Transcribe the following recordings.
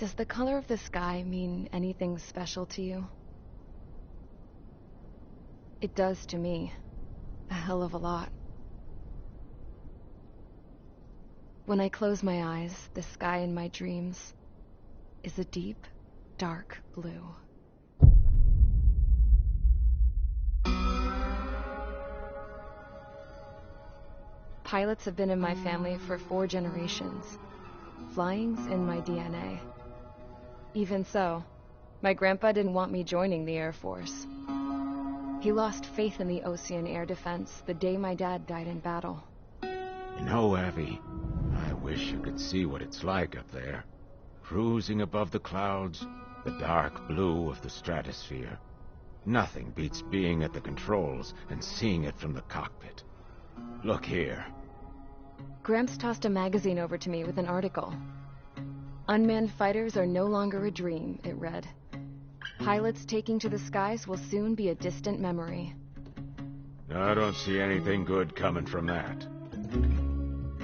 Does the color of the sky mean anything special to you? It does to me. A hell of a lot. When I close my eyes, the sky in my dreams is a deep, dark blue. Pilots have been in my family for 4 generations. Flying's in my DNA. Even so, my grandpa didn't want me joining the Air Force. He lost faith in the ocean air defense the day my dad died in battle. You know, Abby, I wish you could see what it's like up there. Cruising above the clouds, the dark blue of the stratosphere. Nothing beats being at the controls and seeing it from the cockpit. Look here. Gramps tossed a magazine over to me with an article. Unmanned fighters are no longer a dream, it read. Pilots taking to the skies will soon be a distant memory. I don't see anything good coming from that.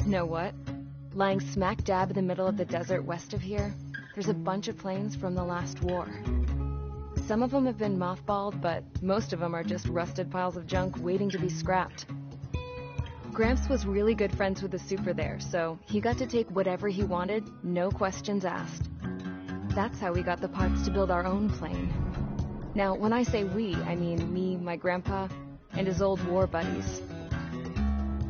Know what? Lying smack dab in the middle of the desert west of here, there's a bunch of planes from the last war. Some of them have been mothballed, but most of them are just rusted piles of junk waiting to be scrapped. Gramps was really good friends with the super there, so he got to take whatever he wanted, no questions asked. That's how we got the parts to build our own plane. Now, when I say we, I mean me, my grandpa, and his old war buddies.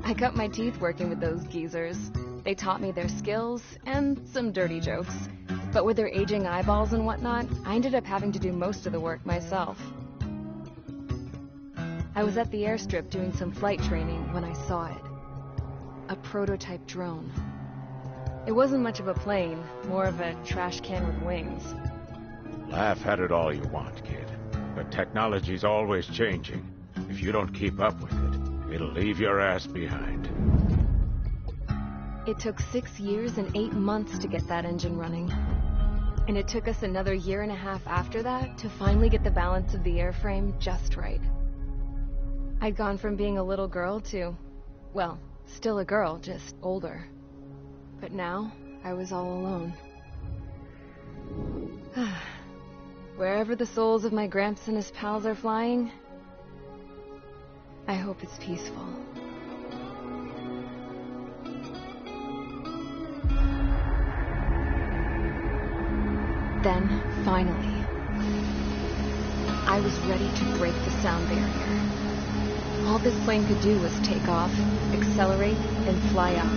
I cut my teeth working with those geezers. They taught me their skills, and some dirty jokes. But with their aging eyeballs and whatnot, I ended up having to do most of the work myself. I was at the airstrip doing some flight training when I saw it. A prototype drone. It wasn't much of a plane, more of a trash can with wings. Laugh at it all you want, kid. But technology's always changing. If you don't keep up with it, it'll leave your ass behind. It took 6 years and 8 months to get that engine running. And it took us another 1.5 years after that to finally get the balance of the airframe just right. I'd gone from being a little girl to, well, still a girl, just older. But now, I was all alone. Wherever the souls of my Gramps and his pals are flying, I hope it's peaceful. Then, finally, I was ready to break the sound barrier. All this plane could do was take off, accelerate, and fly up.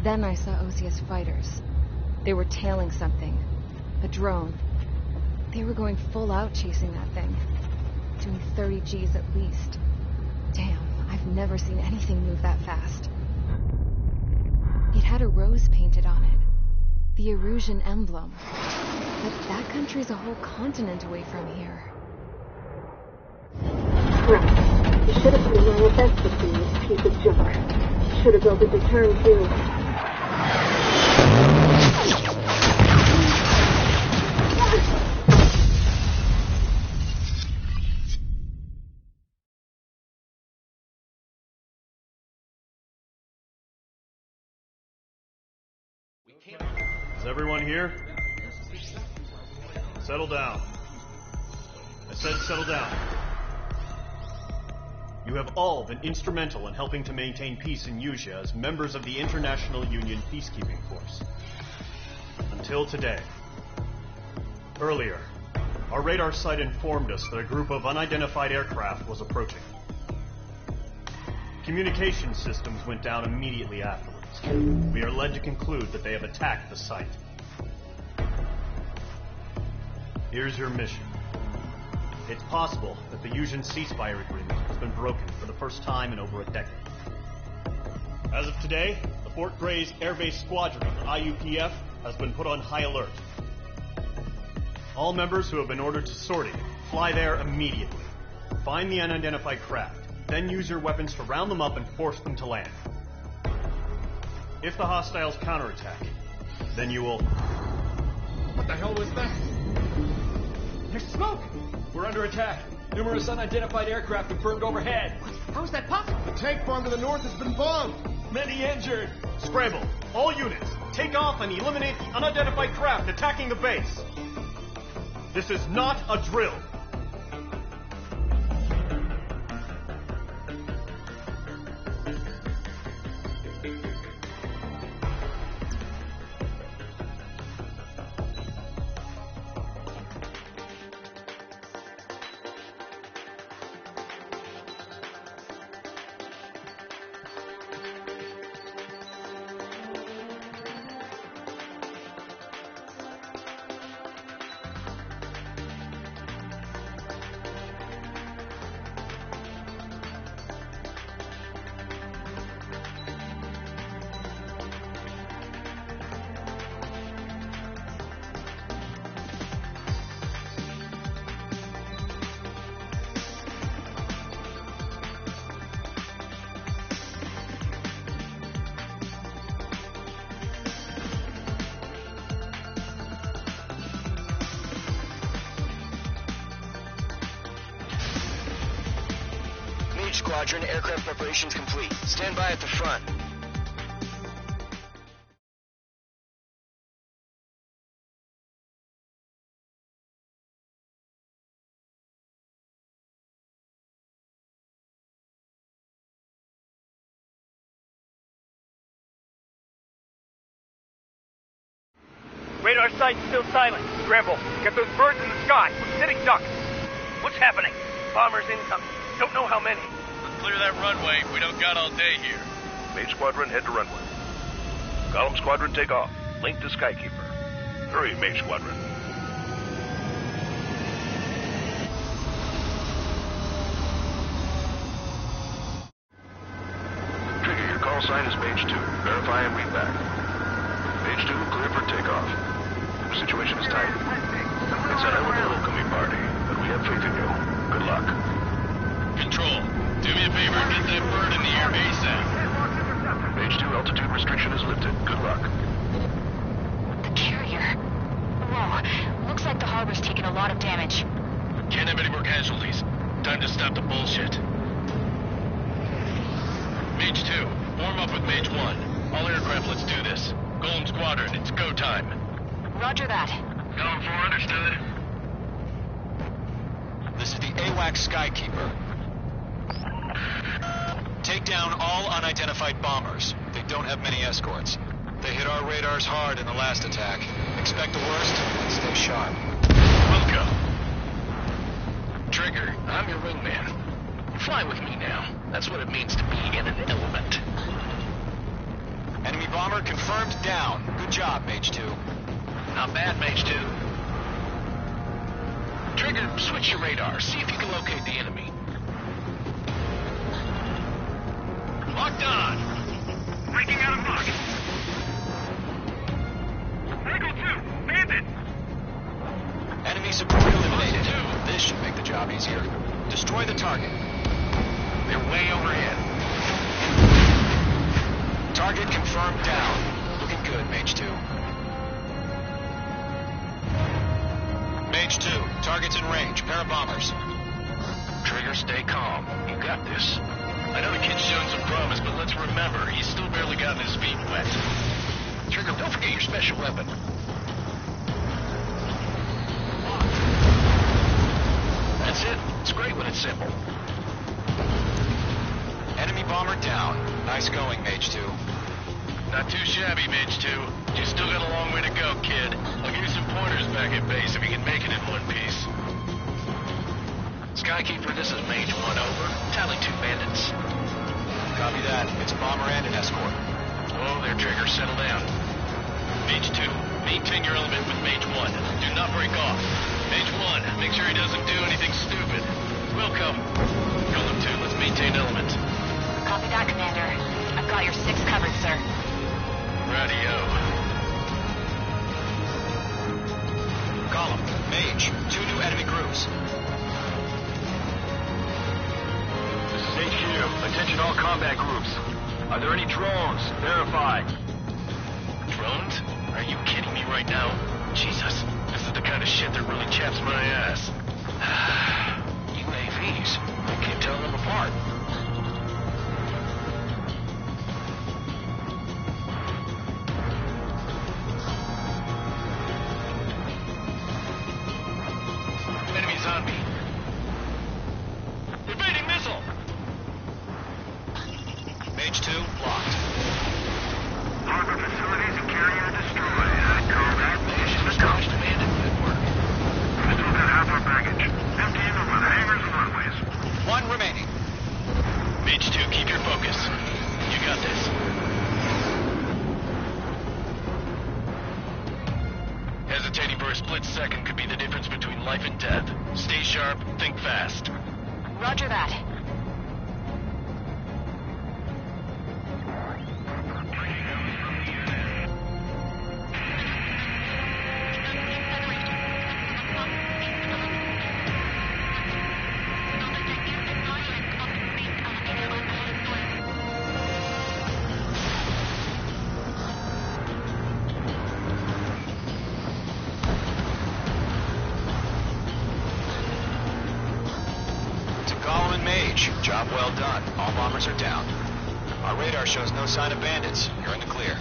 Then I saw Osius fighters. They were tailing something. A drone. They were going full out chasing that thing. Doing 30 Gs at least. Damn, I've never seen anything move that fast. It had a rose painted on it. The Erusian emblem. But that country's a whole continent away from here. Right. You should have been my offensive thing, this piece of junk. Should have built a deterrent too. Is everyone here? Settle down. I said settle down. You have all been instrumental in helping to maintain peace in Usea as members of the International Union Peacekeeping Force. Until today. Earlier, Our radar site informed us that a group of unidentified aircraft was approaching. Communication systems went down immediately afterwards. We are led to conclude that they have attacked the site. Here's your mission. It's possible that the Yuuzhan ceasefire agreement has been broken for the first time in over a decade. As of today, the Fort Gray's Air Base Squadron of the IUPF has been put on high alert. All members who have been ordered to sortie, fly there immediately. Find the unidentified craft, then use your weapons to round them up and force them to land. If the hostiles counterattack, then you will... What the hell was that? There's smoke! We're under attack. Numerous unidentified aircraft confirmed overhead. What? How is that possible? The tank farm to the north has been bombed. Many injured. Scramble, all units, take off and eliminate the unidentified craft attacking the base. This is not a drill. Squadron, aircraft preparations complete. Stand by at the front. Radar site's still silent. Scramble. Get those birds in the sky. We're sitting ducks. What's happening? Bombers incoming. Don't know how many. Clear that runway. We don't got all day here. Mage Squadron, head to runway. Column Squadron, take off. Link to Skykeeper. Hurry, Mage Squadron. Trigger, your call sign is Mage 2. Verify and read back. Mage 2, clear for takeoff. The situation is tight. It's a hell of a welcoming party, but we have faith in you. Good luck. Control, do me a favor and get that bird in the air ASAP. Mage 2, altitude restriction is lifted. Good luck. The carrier. Whoa, looks like the harbor's taken a lot of damage. Can't have any more casualties. Time to stop the bullshit. Mage 2, form up with Mage 1. All aircraft, let's do this. Golem Squadron, it's go time. Roger that. Column 4, understood. This is the AWAC Skykeeper. Take down all unidentified bombers. They don't have many escorts. They hit our radars hard in the last attack. Expect the worst and stay sharp. Welcome. Trigger, I'm your wingman. Fly with me now. That's what it means to be in an element. Enemy bomber confirmed down. Good job, Mage 2. Not bad, Mage 2. Trigger, switch your radar. See if you can locate the enemy. Locked on. Breaking out of lock. Eagle 2, bandit. Enemy support eliminated. This should make the job easier. Destroy the target. They're way overhead. Target confirmed down. Looking good, Mage 2. Mage 2, target's in range. Pair of bombers. Trigger, stay calm. You got this. I know the kid's shown some promise, but let's remember, he's still barely gotten his feet wet. Trigger, don't forget your special weapon. That's it. It's great when it's simple. Enemy bomber down. Nice going, Mage 2. Not too shabby, Mage 2. You still got a long way to go, kid. I'll give you some pointers back at base if you can make it in one piece. Skykeeper, this is Mage 1, over. Tally 2 bandits. Copy that. It's a bomber and an escort. Whoa there, Trigger. Settle down. Mage 2, maintain your element with Mage 1. Do not break off. Mage 1, make sure he doesn't do anything stupid. Welcome. Golem 2, let's maintain element. Copy that, Commander. I've got your 6 covered, sir. Radio. Column, Mage, 2 new enemy groups. This is HQ. Attention all combat groups. Are there any drones? Verify. Drones? Are you kidding me right now? Jesus, this is the kind of shit that really chaps my ass. UAVs. I can't tell them apart. Enemies on me. Evading missile! Mage 2, blocked. Harbor facilities and carrier destroyed. I call that mission accomplished. Demanded. Good work. We still got half our baggage. Empty in over the hangars and runways. 1 remaining. Mage 2, keep your focus. You got this. Hesitating for a split second could be the difference between life and death. Stay sharp, think fast. Roger that. Job well done. All bombers are down. Our radar shows no sign of bandits. You're in the clear.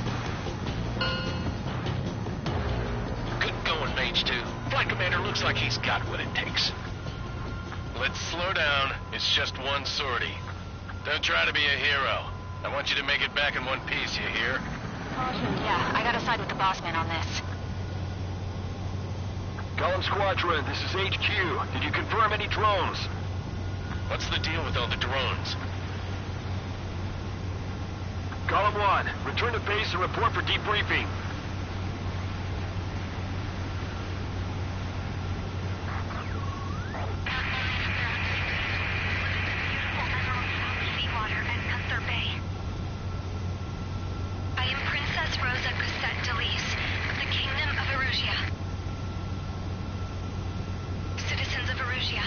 Good going, Mage 2. Flight Commander looks like he's got what it takes. Let's slow down. It's just one sortie. Don't try to be a hero. I want you to make it back in one piece, you hear? Yeah, I gotta side with the boss man on this. Golem Squadron, this is HQ. Did you confirm any drones? What's the deal with all the drones? Column 1, return to base and report for debriefing. I am Princess Rosa Cosette Delise of the Kingdom of Erusia. Citizens of Erusia.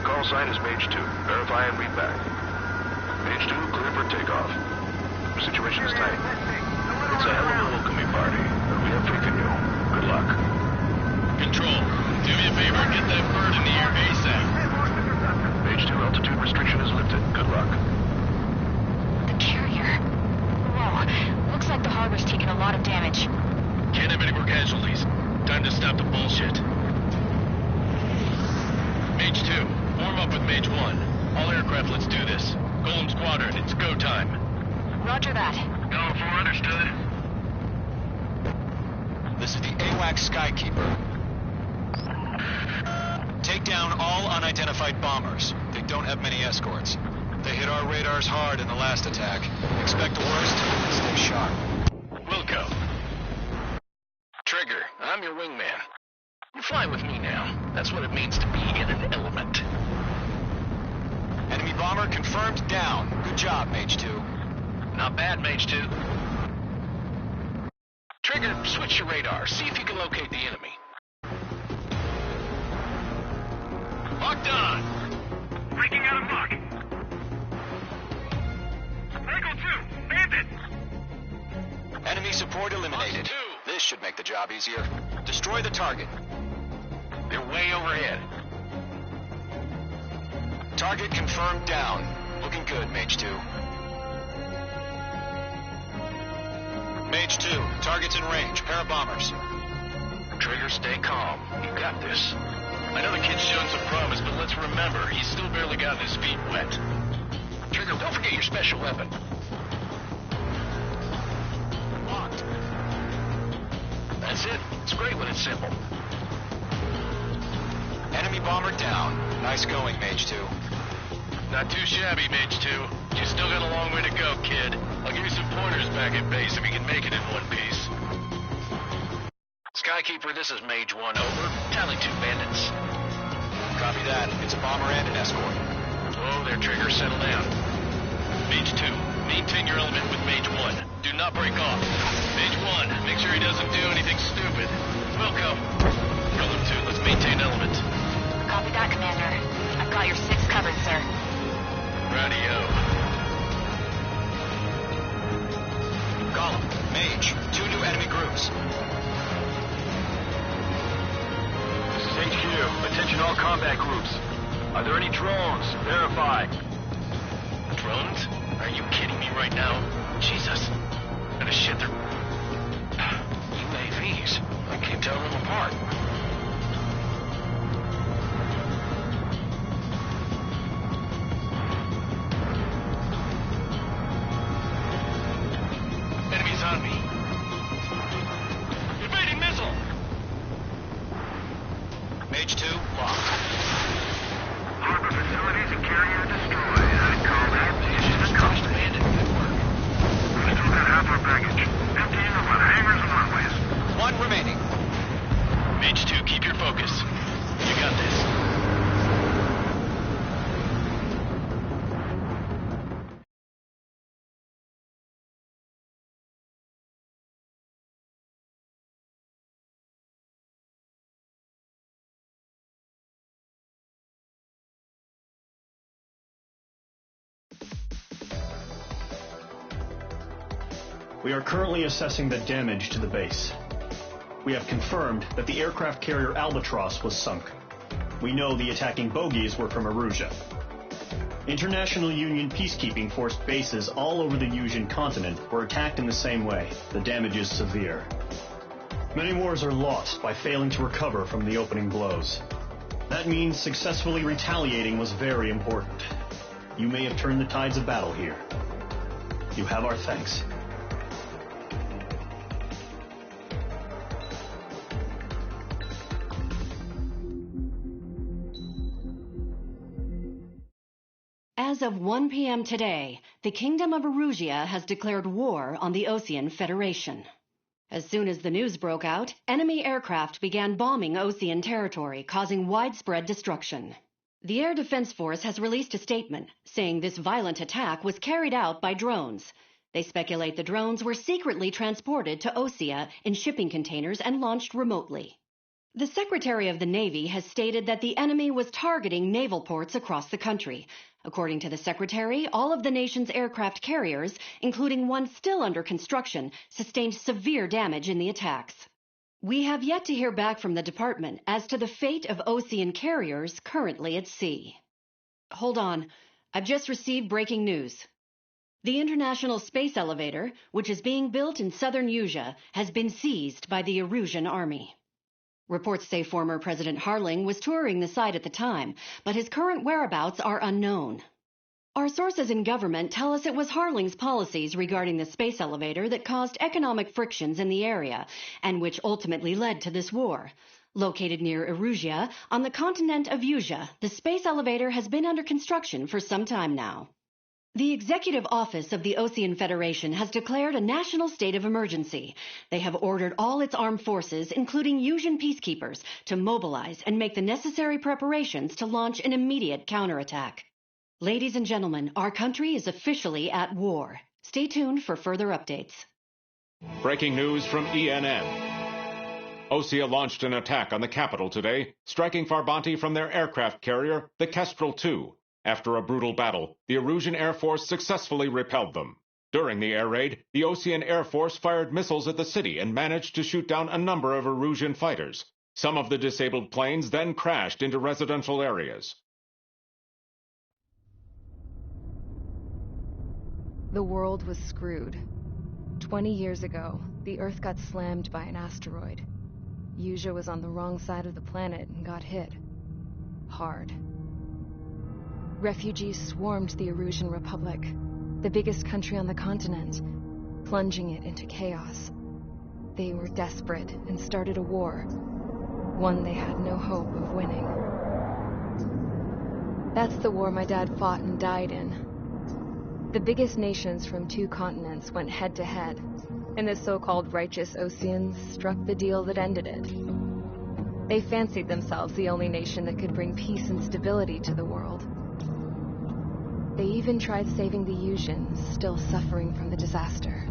Call sign is Mage 2. Verify and read back. Mage 2, clear for takeoff. Situation is tight. It's a hell of a welcoming party, but we have faith in you. Good luck. Control, do me a favor and get that bird in the air ASAP. Mage 2, altitude restriction is lifted. Good luck. The carrier. Whoa, looks like the harbor's taking a lot of damage. Can't have any more casualties. Time to stop the bullshit. Mage 2, warm up with Mage 1. All aircraft, let's do this. Golem Squadron, it's go time. Roger that. Golem 4, understood. This is the AWAC Skykeeper. Take down all unidentified bombers. They don't have many escorts. They hit our radars hard in the last attack. Expect the worst, stay sharp. Wilco. Trigger, I'm your wingman. You fly with me now. That's what it means to be in an element. Enemy bomber confirmed down. Good job, Mage 2. Not bad, Mage 2. Trigger, switch your radar. See if you can locate the enemy. Locked on! Breaking out of lock. Eagle 2, bandit! Enemy support eliminated. This should make the job easier. Destroy the target. They're way overhead. Target confirmed down. Looking good, Mage 2. Mage 2, target's in range. Pair of bombers. Trigger, stay calm. You got this. I know the kid's shown some promise, but let's remember, he's still barely gotten his feet wet. Trigger, don't forget your special weapon. That's it. It's great when it's simple. Enemy bomber down. Nice going, Mage 2. Not too shabby, Mage 2. You still got a long way to go, kid. I'll give you some pointers back at base if you can make it in one piece. Skykeeper, this is Mage 1, over. Tally 2 bandits. Copy that. It's a bomber and an escort. Oh, their triggers, settle down. Mage 2, maintain your element with Mage 1. Do not break off. Mage 1, make sure he doesn't do anything stupid. Welcome. Golem 2, let's maintain element. Copy that, Commander. I've got your 6 covered, sir. Radio. Golem, Mage, 2 new enemy groups. This is HQ. Attention all combat groups. Are there any drones? Verify. Drones? Are you kidding me right now? Jesus. What the shit, they're... UAVs. I can't tell them apart. Enemies on me. Evading missile! Mage 2, locked. Harbor facilities and carrier destroyed. I'd call that mission accomplished. We still got half our baggage. Emptying them on hangars and runways. 1 remaining. Mage 2, keep your focus. You got this. We are currently assessing the damage to the base. We have confirmed that the aircraft carrier Albatross was sunk. We know the attacking bogies were from Erusia. International Union peacekeeping force bases all over the Yusian continent were attacked in the same way. The damage is severe. Many wars are lost by failing to recover from the opening blows. That means successfully retaliating was very important. You may have turned the tides of battle here. You have our thanks. As of 1 p.m. today, the Kingdom of Erusia has declared war on the Osean Federation. As soon as the news broke out, enemy aircraft began bombing Osean territory, causing widespread destruction. The Air Defense Force has released a statement saying this violent attack was carried out by drones. They speculate the drones were secretly transported to Osea in shipping containers and launched remotely. The Secretary of the Navy has stated that the enemy was targeting naval ports across the country. According to the Secretary, all of the nation's aircraft carriers, including one still under construction, sustained severe damage in the attacks. We have yet to hear back from the department as to the fate of Osean carriers currently at sea. Hold on, I've just received breaking news. The International Space Elevator, which is being built in southern Yusia, has been seized by the Erusian army. Reports say former President Harling was touring the site at the time, but his current whereabouts are unknown. Our sources in government tell us it was Harling's policies regarding the space elevator that caused economic frictions in the area, and which ultimately led to this war. Located near Erusia, on the continent of Yusia, the space elevator has been under construction for some time now. The Executive Office of the Osean Federation has declared a national state of emergency. They have ordered all its armed forces, including Yusian peacekeepers, to mobilize and make the necessary preparations to launch an immediate counterattack. Ladies and gentlemen, our country is officially at war. Stay tuned for further updates. Breaking news from ENN. Osea launched an attack on the capital today, striking Farbanti from their aircraft carrier, the Kestrel II. After a brutal battle, the Erusian Air Force successfully repelled them. During the air raid, the Osean Air Force fired missiles at the city and managed to shoot down a number of Erusian fighters. Some of the disabled planes then crashed into residential areas. The world was screwed. 20 years ago, the Earth got slammed by an asteroid. Yusia was on the wrong side of the planet and got hit. Hard. Refugees swarmed the Erusian Republic, the biggest country on the continent, plunging it into chaos. They were desperate and started a war. One they had no hope of winning. That's the war my dad fought and died in. The biggest nations from 2 continents went head-to-head, and the so-called righteous Oseans struck the deal that ended it. They fancied themselves the only nation that could bring peace and stability to the world. They even tried saving the Yuuzhan, still suffering from the disaster.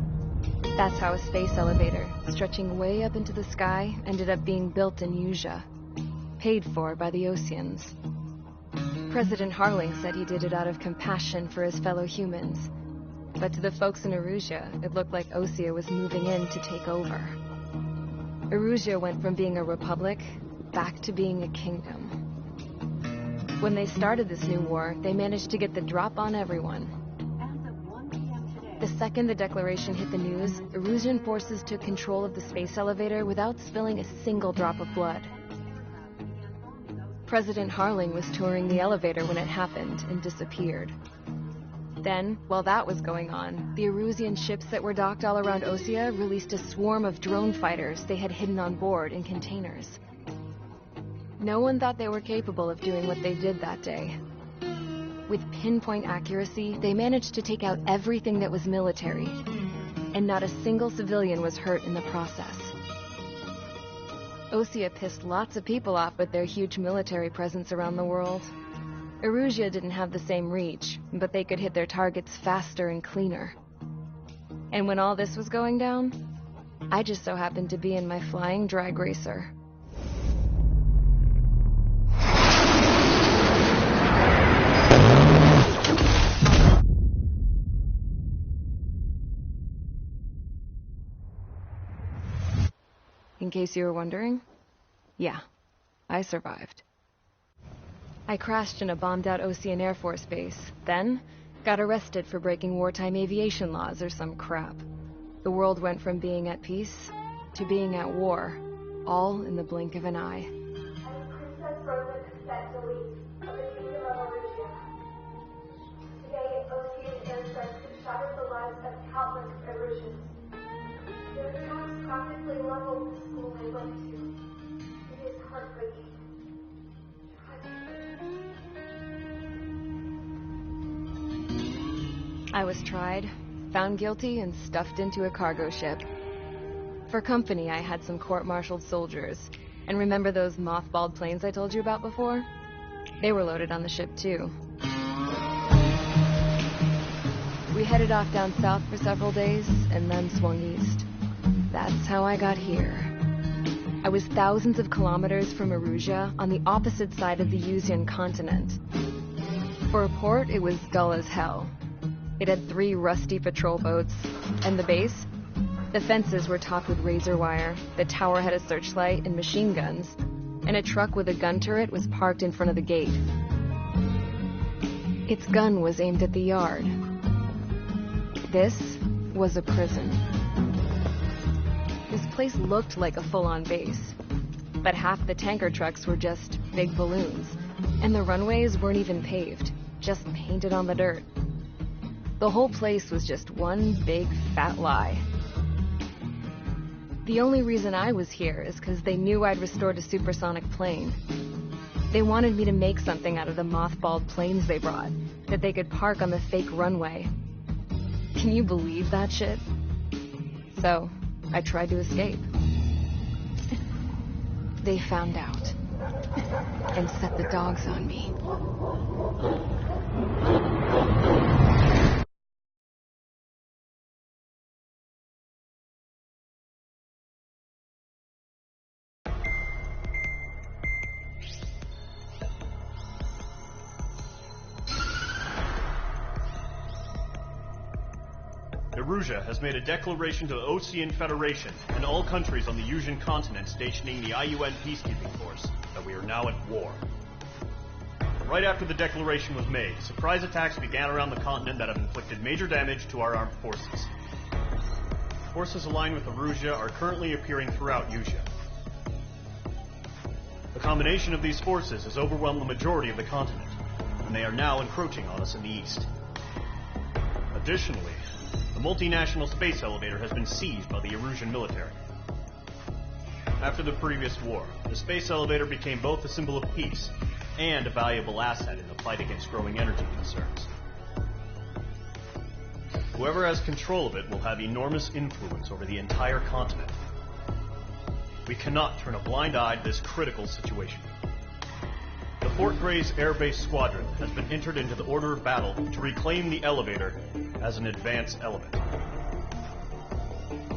That's how a space elevator, stretching way up into the sky, ended up being built in Yuuzhan, paid for by the Oseans. President Harling said he did it out of compassion for his fellow humans, but to the folks in Erusea, it looked like Osea was moving in to take over. Erusea went from being a republic back to being a kingdom. When they started this new war, they managed to get the drop on everyone. The second the declaration hit the news, Erusian forces took control of the space elevator without spilling a single drop of blood. President Harling was touring the elevator when it happened and disappeared. Then, while that was going on, the Erusian ships that were docked all around Osea released a swarm of drone fighters they had hidden on board in containers. No one thought they were capable of doing what they did that day. With pinpoint accuracy, they managed to take out everything that was military, and not a single civilian was hurt in the process. Osea pissed lots of people off with their huge military presence around the world. Erusea didn't have the same reach, but they could hit their targets faster and cleaner. And when all this was going down, I just so happened to be in my flying drag racer. In case you were wondering, yeah, I survived. I crashed in a bombed-out Osean Air Force base, then got arrested for breaking wartime aviation laws or some crap. The world went from being at peace to being at war, all in the blink of an eye. Princess Rosa Cassette-Delise of the Kingdom of Erusea. Today, Osean airstrikes have shattered the lives of countless Erusians. Their attacks practically leveled the school they went to. It is heartbreaking. I was tried, found guilty, and stuffed into a cargo ship. For company, I had some court-martialed soldiers. And remember those mothballed planes I told you about before? They were loaded on the ship, too. We headed off down south for several days, and then swung east. That's how I got here. I was thousands of kilometers from Erusea, on the opposite side of the Yuuzhan continent. For a port, it was dull as hell. It had 3 rusty patrol boats, and the base? The fences were topped with razor wire, the tower had a searchlight and machine guns, and a truck with a gun turret was parked in front of the gate. Its gun was aimed at the yard. This was a prison. This place looked like a full-on base, but half the tanker trucks were just big balloons, and the runways weren't even paved, just painted on the dirt. The whole place was just one big fat lie. The only reason I was here is because they knew I'd restored a supersonic plane. They wanted me to make something out of the mothballed planes they brought, that they could park on the fake runway. Can you believe that shit? So, I tried to escape. They found out, and set the dogs on me. Erusea has made a declaration to the Osean Federation and all countries on the Yuuzhan continent stationing the IUN peacekeeping force that we are now at war. Right after the declaration was made, surprise attacks began around the continent that have inflicted major damage to our armed forces. Forces aligned with Erusea are currently appearing throughout Yuuzhan. The combination of these forces has overwhelmed the majority of the continent, and they are now encroaching on us in the east. Additionally, the multinational space elevator has been seized by the Erusian military. After the previous war, the space elevator became both a symbol of peace and a valuable asset in the fight against growing energy concerns. Whoever has control of it will have enormous influence over the entire continent. We cannot turn a blind eye to this critical situation. The Fort Gray's Air Base Squadron has been entered into the order of battle to reclaim the elevator as an advance element.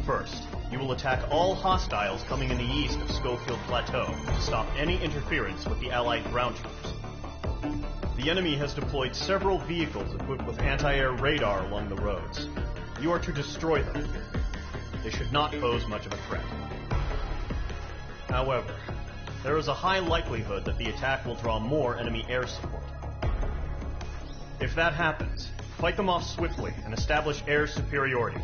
First, you will attack all hostiles coming in the east of Schofield Plateau to stop any interference with the Allied ground troops. The enemy has deployed several vehicles equipped with anti-air radar along the roads. You are to destroy them. They should not pose much of a threat. However, there is a high likelihood that the attack will draw more enemy air support. If that happens, fight them off swiftly and establish air superiority.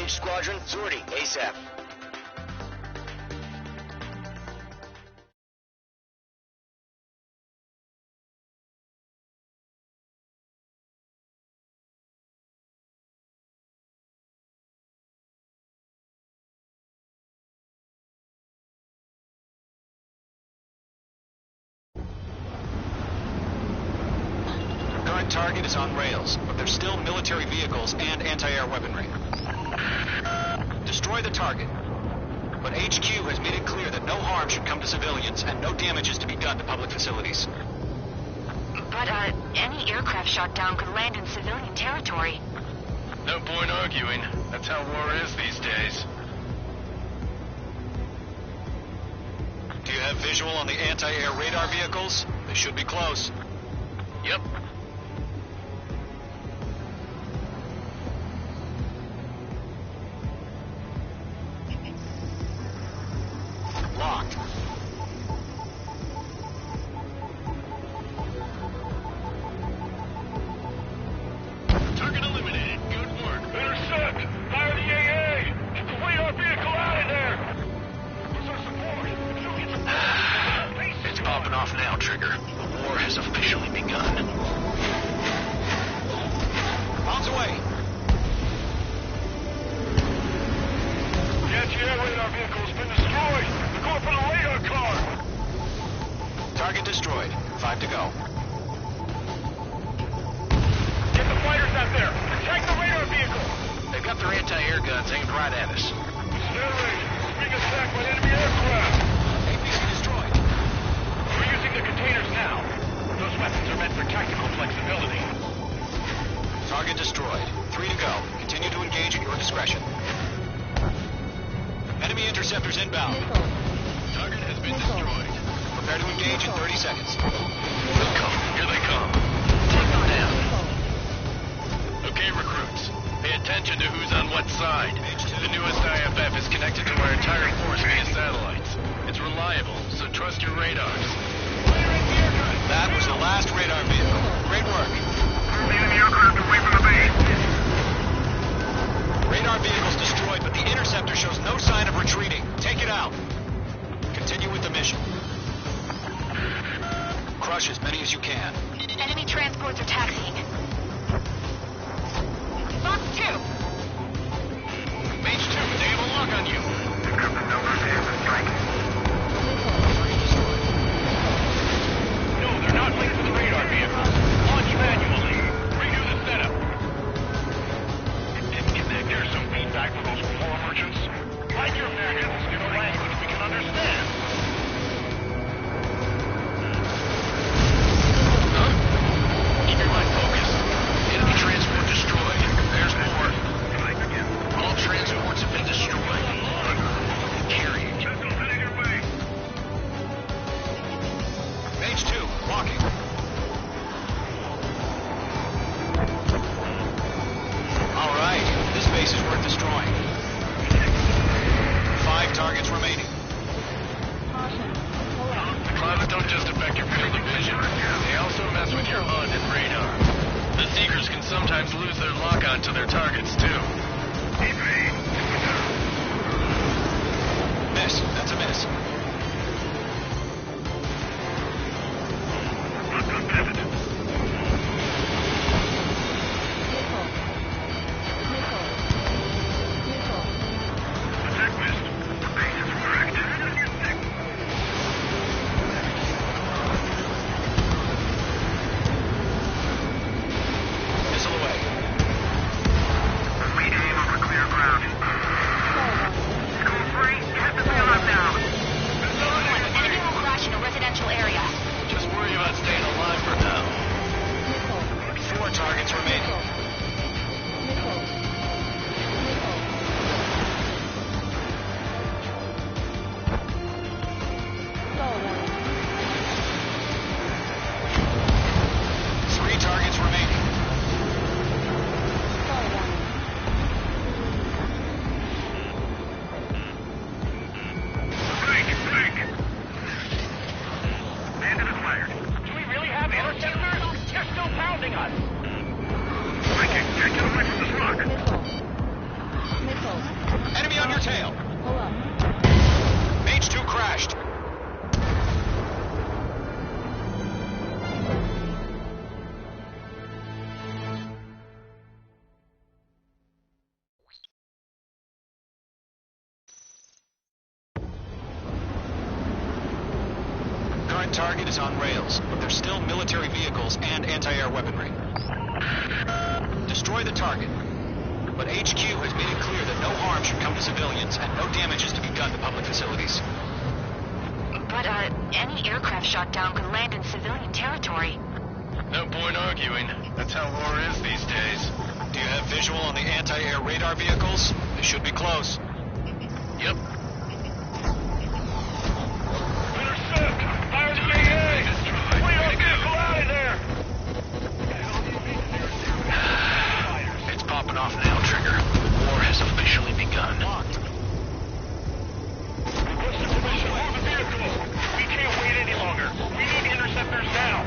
Squadron, sortie, ASAP. Current target is on rails, but there's still military vehicles and anti-air weaponry. Destroy the target. But HQ has made it clear that no harm should come to civilians and no damage is to be done to public facilities. But, any aircraft shot down could land in civilian territory. No point arguing. That's how war is these days. Do you have visual on the anti-air radar vehicles? They should be close. Yep. Locked. Target eliminated. Good work. Intercept! Fire the AA! Get the radar vehicle out of there! Where's our support? It's popping off now, Trigger. The war has officially begun. Bombs away! The anti-air radar vehicle has been destroyed! They're going for the radar car! Target destroyed. 5 to go. Get the fighters out there! Attack the radar vehicle! They've got their anti-air guns aimed right at us. Accelerate! Being attacked by enemy aircraft! APC destroyed. We're using the containers now. Those weapons are meant for tactical flexibility. Target destroyed. 3 to go. Continue to engage at your discretion. Enemy interceptors inbound. Target has been destroyed. Prepare to engage in 30 seconds. They'll come. Here they come. Take them down. Okay, recruits. Pay attention to who's on what side. The newest IFF is connected to our entire force via satellites. It's reliable, so trust your radars. That was the last radar vehicle. Great work. The enemy aircraft away from the base. Radar vehicle's destroyed, but the interceptor shows no sign of retreating. Take it out. Continue with the mission. Crush as many as you can. Enemy transports are taxiing. Fox 2! Mage 2, they have a lock on you. Encrypted numbers and the strike. No, they're not linked to the radar vehicles. Launch manual. sometimes lose their lock-on to their targets, too. Miss. That's a miss. Enemy on your tail. Pull up. Mage 2 crashed. Current target is on rails, but there's still military vehicles and anti-air weaponry. Destroy the target. But HQ has made it clear that no harm should come to civilians and no damage is to be done to public facilities. But, any aircraft shot down could land in civilian territory. No point arguing. That's how war is these days. Do you have visual on the anti-air radar vehicles? They should be close. Yep. Intercept! Fire the AA! Clear our vehicle out of there! It's popping off now, Trigger. War has officially begun. Requesting permission to move the vehicle! We can't wait any longer. We need interceptors now!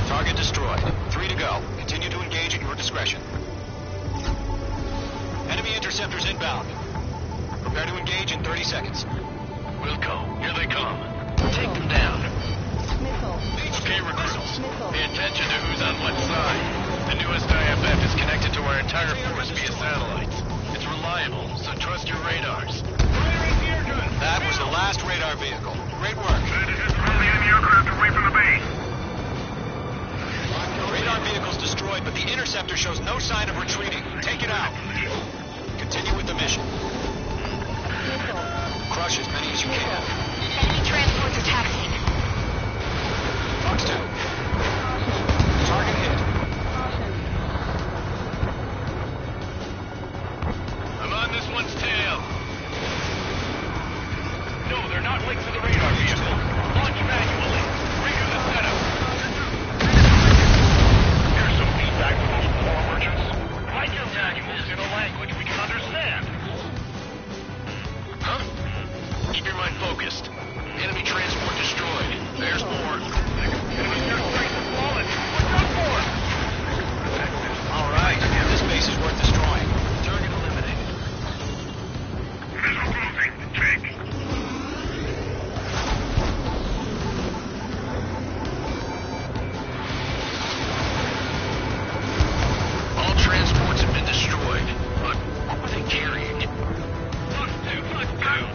Target destroyed. 3 to go. Continue to engage at your discretion. Enemy interceptors inbound. Prepare to engage in 30 seconds. We'll go. Here they come. Take them down. Missile. Okay, recruits. Missile. Pay attention to who's on what side. The newest IFF is connected to our entire force via satellites. It's reliable, so trust your radars. That was the last radar vehicle. Great work. All the enemy aircraft away from the base. Radar vehicle's destroyed, but the interceptor shows no sign of retreating. Take it out. Continue with the mission. Crush as many as you can. Enemy transports are taxiing. Fox 2. Target hit. I'm on this one's tail. No, they're not linked to the radar vehicle. Launch manually. Redo the setup. Here's some feedback from those poor merchants. Write your manuals in a language we can understand. Huh? Keep your mind focused. Enemy transport destroyed. There's more. Enemy airstrike is fallen. What's up for? All right. This base is worth destroying. Target eliminated. Missile closing. Take. All transports have been destroyed. But what were they carrying?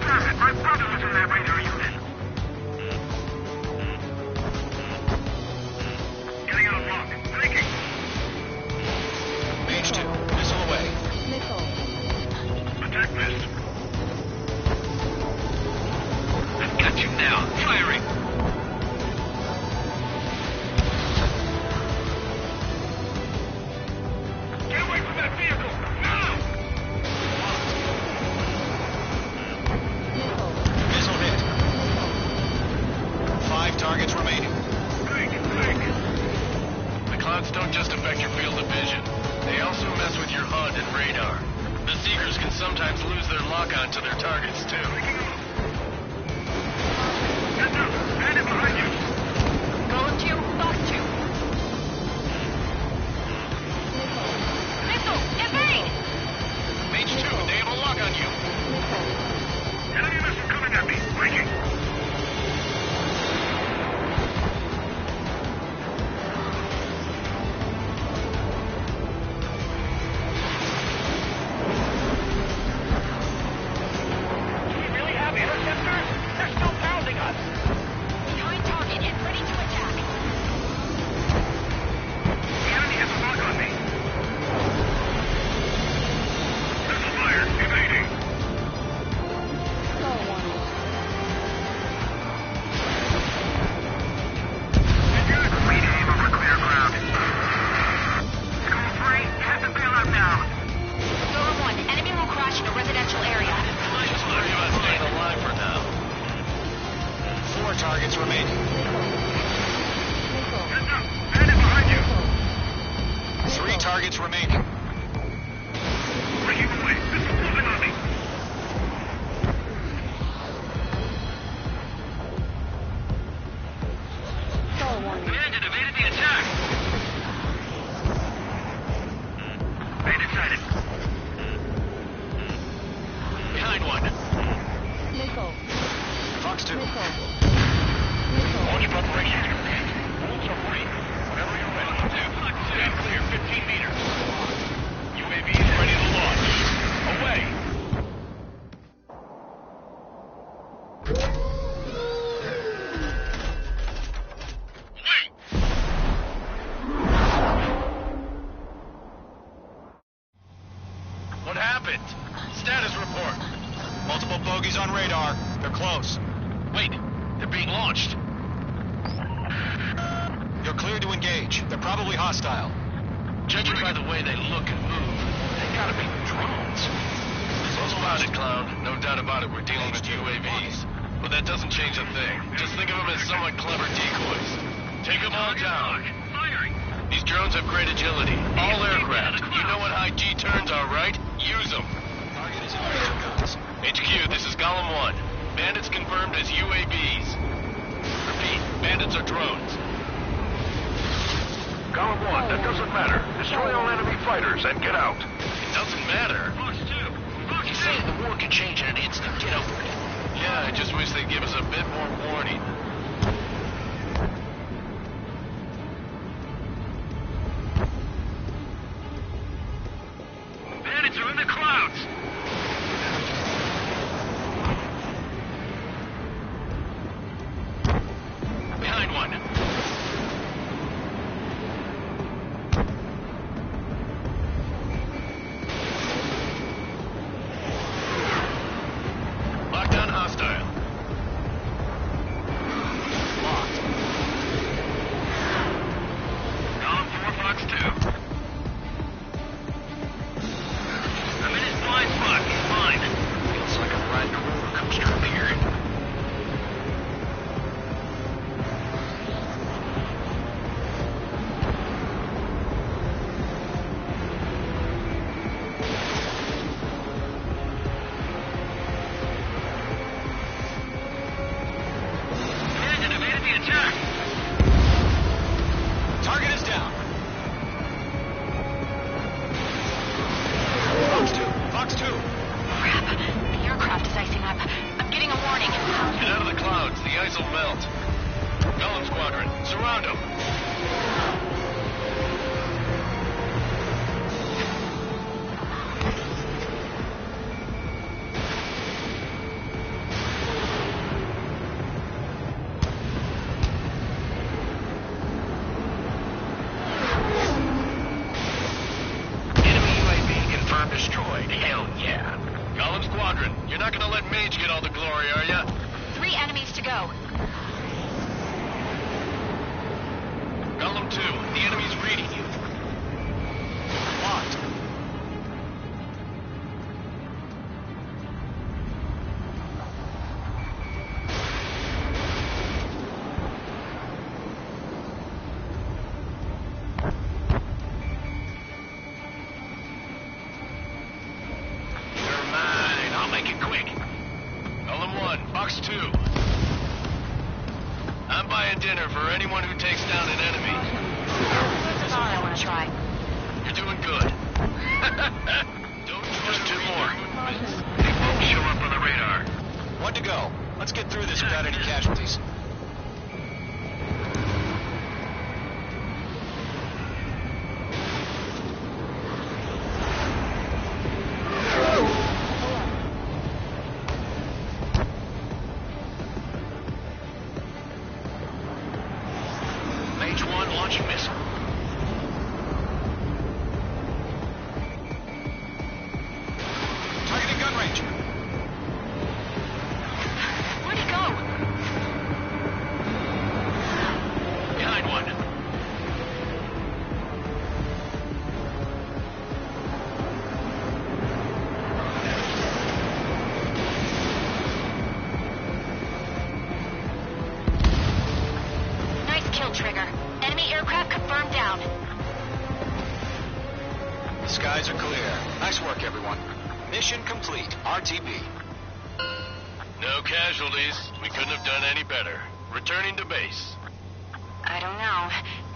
Damn it, my brother was in that radar unit. Getting out of lock. Breaking. Mage 2. Missile away. Missile. Attack missed. I've got you now. Firing. Get away from that vehicle! Now! Missile hit. 5 targets remaining. The clouds don't just affect your field of vision. They also mess with your HUD and radar. The Seekers can sometimes lose their lock-on to their targets, too. Get down! Bandit behind you! Golem 2, Fox 2. targets remaining. Breaking away. This is moving on me. Bandit evaded the attack. Bandit sighted. Behind one. Missile. Fox 2. Launch preparations complete. Bolts are free. Whenever you're ready. Stand clear. 15 meters. UAV is ready to launch. Away. What happened? Status report. Multiple bogeys on radar. They're close. Wait, they're being launched. You're cleared to engage. They're probably hostile. Judging by the way they look and move, they gotta be drones. Well spotted, Clown. No doubt about it, we're dealing with UAVs. But that doesn't change a thing. Just think of them as somewhat clever decoys. Take them all down. Firing. These drones have great agility. All aircraft. You know what high G turns are, right? Use them. Target is in laser guns. HQ, this is Golem 1. Bandits confirmed as UAVs. Repeat, bandits are drones. Column 1, that doesn't matter. Destroy all enemy fighters and get out. It doesn't matter. Fox 2. Fox 2. He's saying the war could change in an instant. Get over it. Yeah, I just wish they'd give us a bit more warning. Bandits are in the clouds. Behind one. Lockdown hostile. Locked. Column 4, Fox 2. I'm in his blind spot. He's mine. Feels like I'm riding a roller coaster up here. Bandit evaded the attack. Target is down. Fox 2. Fox 2. Crap. The aircraft is icing up. I'm getting a warning. Get out of the clouds. The ice will melt. Golem Squadron, surround them. Enemy UAV confirmed destroyed. Hell yeah. Golem Squadron, you're not gonna let Mage get all the glory, are ya? 3 enemies to go. Golem 2, the enemy's reading you. Locked. You're mine. I'll make it quick. Golem 1, Box 2. I'm buying dinner for anyone who takes down an enemy. That's all I want to try. You're doing good. Don't just 2 more. They won't show up on the radar. 1 to go. Let's get through this without any casualties. Mage 1 launching skies are clear. Nice work, everyone. Mission complete. RTB. No casualties. We couldn't have done any better. Returning to base. I don't know.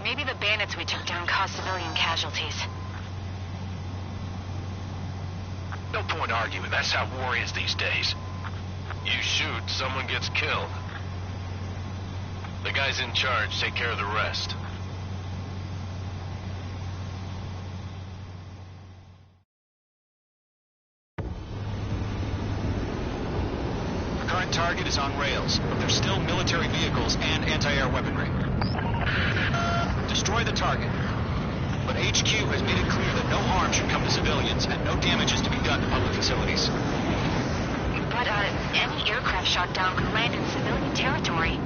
Maybe the bandits we took down caused civilian casualties. No point arguing. That's how war is these days. You shoot, someone gets killed. The guys in charge take care of the rest. The current target is on rails, but there's still military vehicles and anti-air weaponry. Destroy the target. But HQ has made it clear that no harm should come to civilians and no damage is to be done to public facilities. But, any aircraft shot down could land in civilian territory.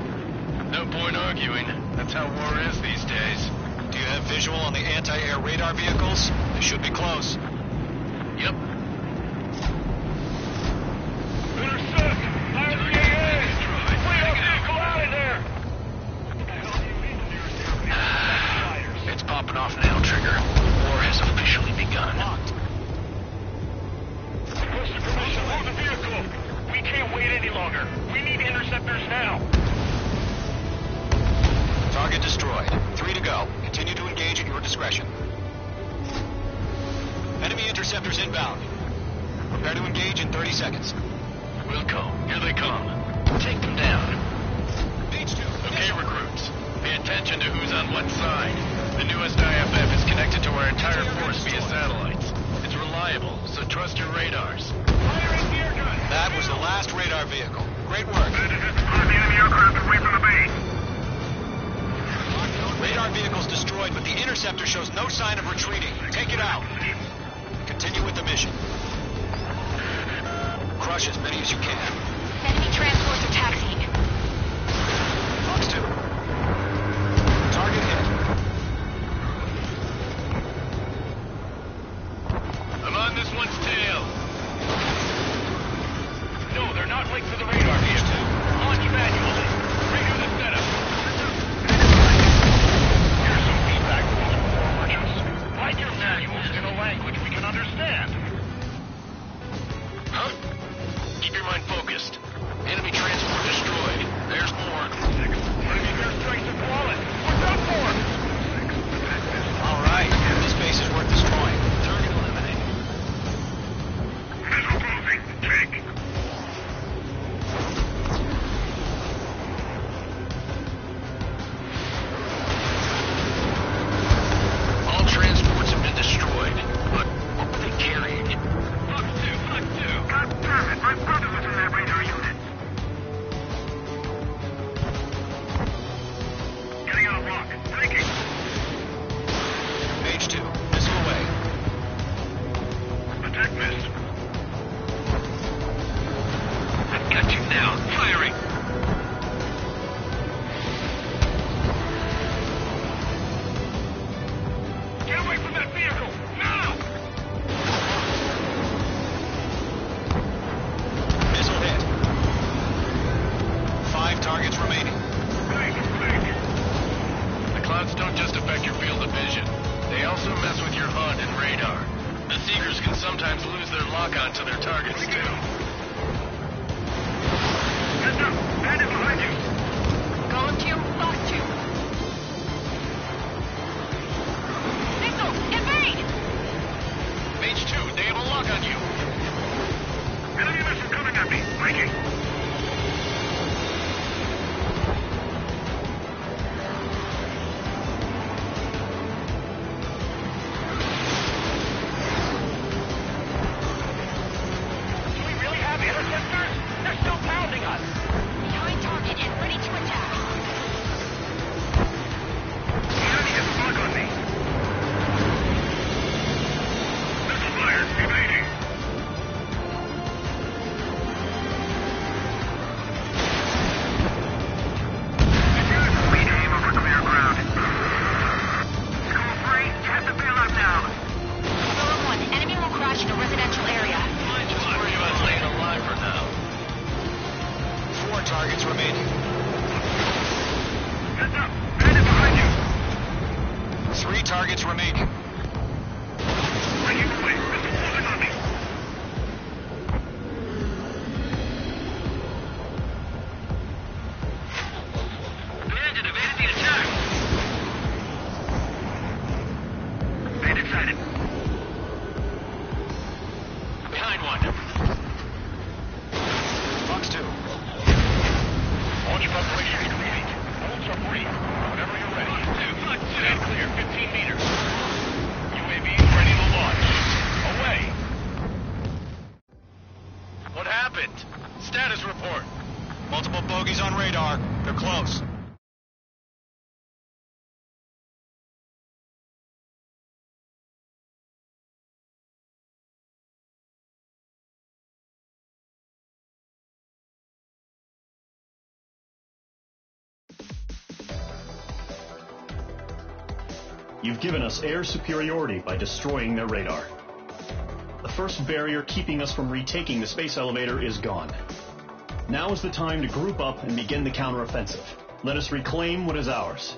No point arguing. That's how war is these days. Do you have visual on the anti-air radar vehicles? They should be close. Yep. Intercept! ICAA! Flee our vehicle out of there! It's popping off now, Trigger. War has officially begun. Request permission to move the vehicle! We can't wait any longer. We need interceptors now. Target destroyed. 3 to go. Continue to engage at your discretion. Enemy interceptors inbound. Prepare to engage in 30 seconds. Wilco, here they come. Take them down. Page 2. Okay, recruits. Pay attention to who's on what side. The newest IFF is connected to our entire force via satellites. It's reliable, so trust your radars. Firing gear gun! That was the last radar vehicle. Great work. The enemy aircraft away from the base. Radar vehicle's destroyed, but the interceptor shows no sign of retreating. Take it out. Continue with the mission. Crush as many as you can. Enemy transports are taxiing. Fox 2. Target hit. I'm on this one's tail. No, they're not linked to the radar vehicle. Launch manually. Redo the setup. Here's some feedback from those before merchants. Write your manuals in a language we can understand. Huh? Keep your mind focused. Enemy transport destroyed. There's more. Enemy airstrikes are flawless. We're done for! All right. This base is worth destroying. Target eliminated. Visual closing. Take. All transports have been destroyed. But what were they carrying? Fox 2. God damn it, my brother was in that radar unit. Getting on a rock. Breaking. Page 2. Missile away. Attack missed. I've got you now. Firing. Get away from that vehicle! Now! Missile hit. 5 targets remaining. The clouds don't just affect your field of vision. They also mess with your HUD and radar. The Seekers can sometimes lose their lock-on to their targets, too. Heads up! Bandit behind you! Golem 2, Fox 2. Missile, invade! Mage 2, they have a lock on you. Enemy missile coming at me! Breaking! Do we really have interceptors? They're still pounding us! Behind target and ready to attack. The enemy has a lock on me! Missile fired! Evading! Lead aim over clear ground. School 3, test the bailout now. Golem 1, enemy will crash in a residential area. Just worry about staying alive for now. 4 targets remaining. Heads up! Bandit behind you! 3 targets remaining. Breaking away. Missile closing on me. Bandit evaded the attack. Bandit sighted. Behind one. Fox 2. Launch preparations complete. Bolts are free. Whenever you're ready. Stand clear, 15 meters. UAVs ready to launch. Away. What happened? Status report. Multiple bogeys on radar. They're close. You've given us air superiority by destroying their radar. The first barrier keeping us from retaking the space elevator is gone. Now is the time to group up and begin the counteroffensive. Let us reclaim what is ours.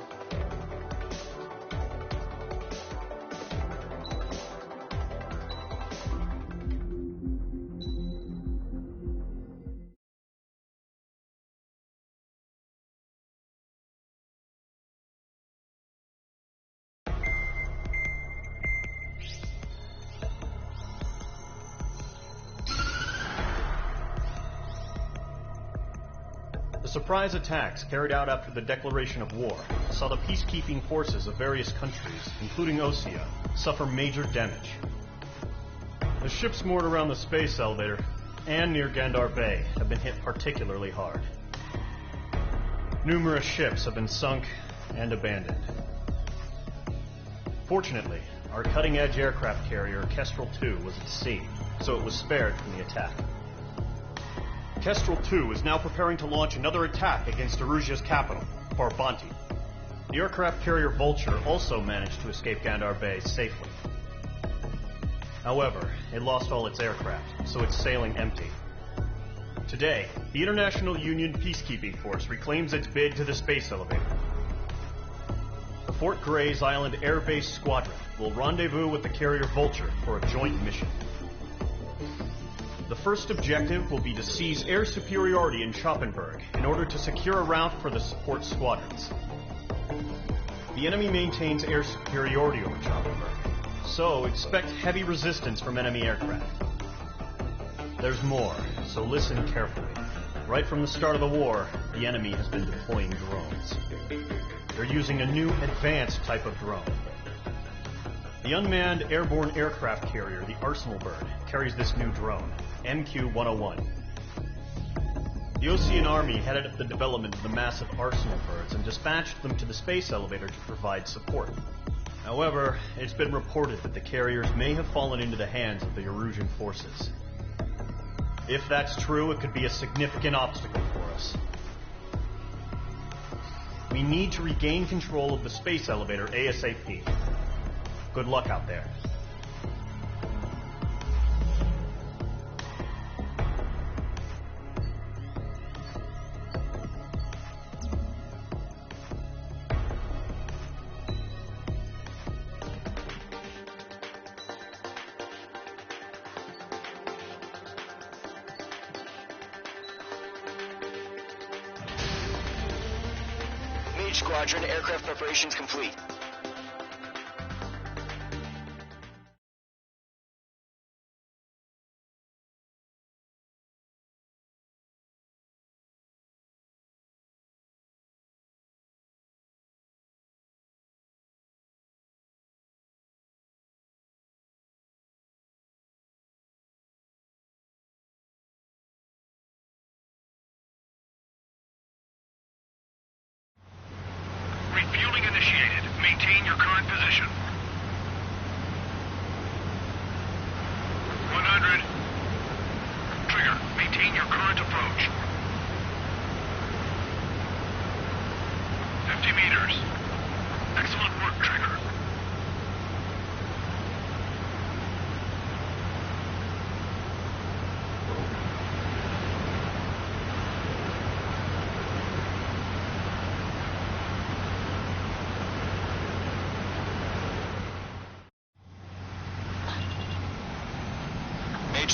The surprise attacks carried out after the declaration of war saw the peacekeeping forces of various countries, including Osea, suffer major damage. The ships moored around the space elevator and near Gandar Bay have been hit particularly hard. Numerous ships have been sunk and abandoned. Fortunately, our cutting-edge aircraft carrier Kestrel 2 was at sea, so it was spared from the attack. Kestrel 2 is now preparing to launch another attack against Erusia's capital, Farbanti. The aircraft carrier Vulture also managed to escape Gandar Bay safely. However, it lost all its aircraft, so it's sailing empty. Today, the International Union Peacekeeping Force reclaims its bid to the space elevator. The Fort Grays Island Air Base Squadron will rendezvous with the carrier Vulture for a joint mission. The first objective will be to seize air superiority in Schoppenberg in order to secure a route for the support squadrons. The enemy maintains air superiority over Schoppenberg, so expect heavy resistance from enemy aircraft. There's more, so listen carefully. Right from the start of the war, the enemy has been deploying drones. They're using a new advanced type of drone. The unmanned airborne aircraft carrier, the Arsenal Bird, carries this new drone, MQ-101. The Osean Army headed up the development of the massive Arsenal Birds and dispatched them to the space elevator to provide support. However, it's been reported that the carriers may have fallen into the hands of the Erusian forces. If that's true, it could be a significant obstacle for us. We need to regain control of the space elevator ASAP. Good luck out there. Mage Squadron, aircraft preparations complete. Refueling initiated.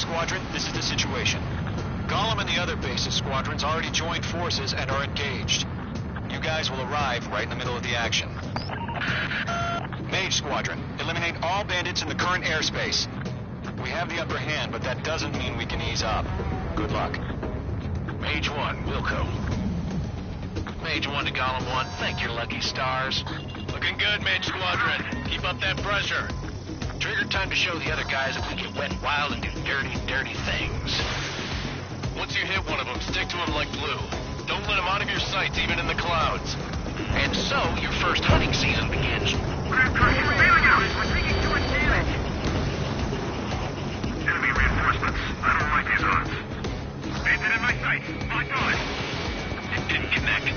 Squadron, this is the situation. Golem and the other base's squadrons already joined forces and are engaged. You guys will arrive right in the middle of the action. Mage Squadron, eliminate all bandits in the current airspace. We have the upper hand, but that doesn't mean we can ease up. Good luck. Mage 1, Wilco. Mage 1 to Golem 1, thank your lucky stars. Looking good, Mage Squadron. Keep up that pressure. Trigger time to show the other guys that we get wet and wild and do dirty, dirty things. Once you hit one of them, stick to him like glue. Don't let him out of your sights, even in the clouds. And so, your first hunting season begins. We're taking too much damage. Enemy reinforcements. I don't like these odds. Bandit in my sights. Locked on. It didn't connect.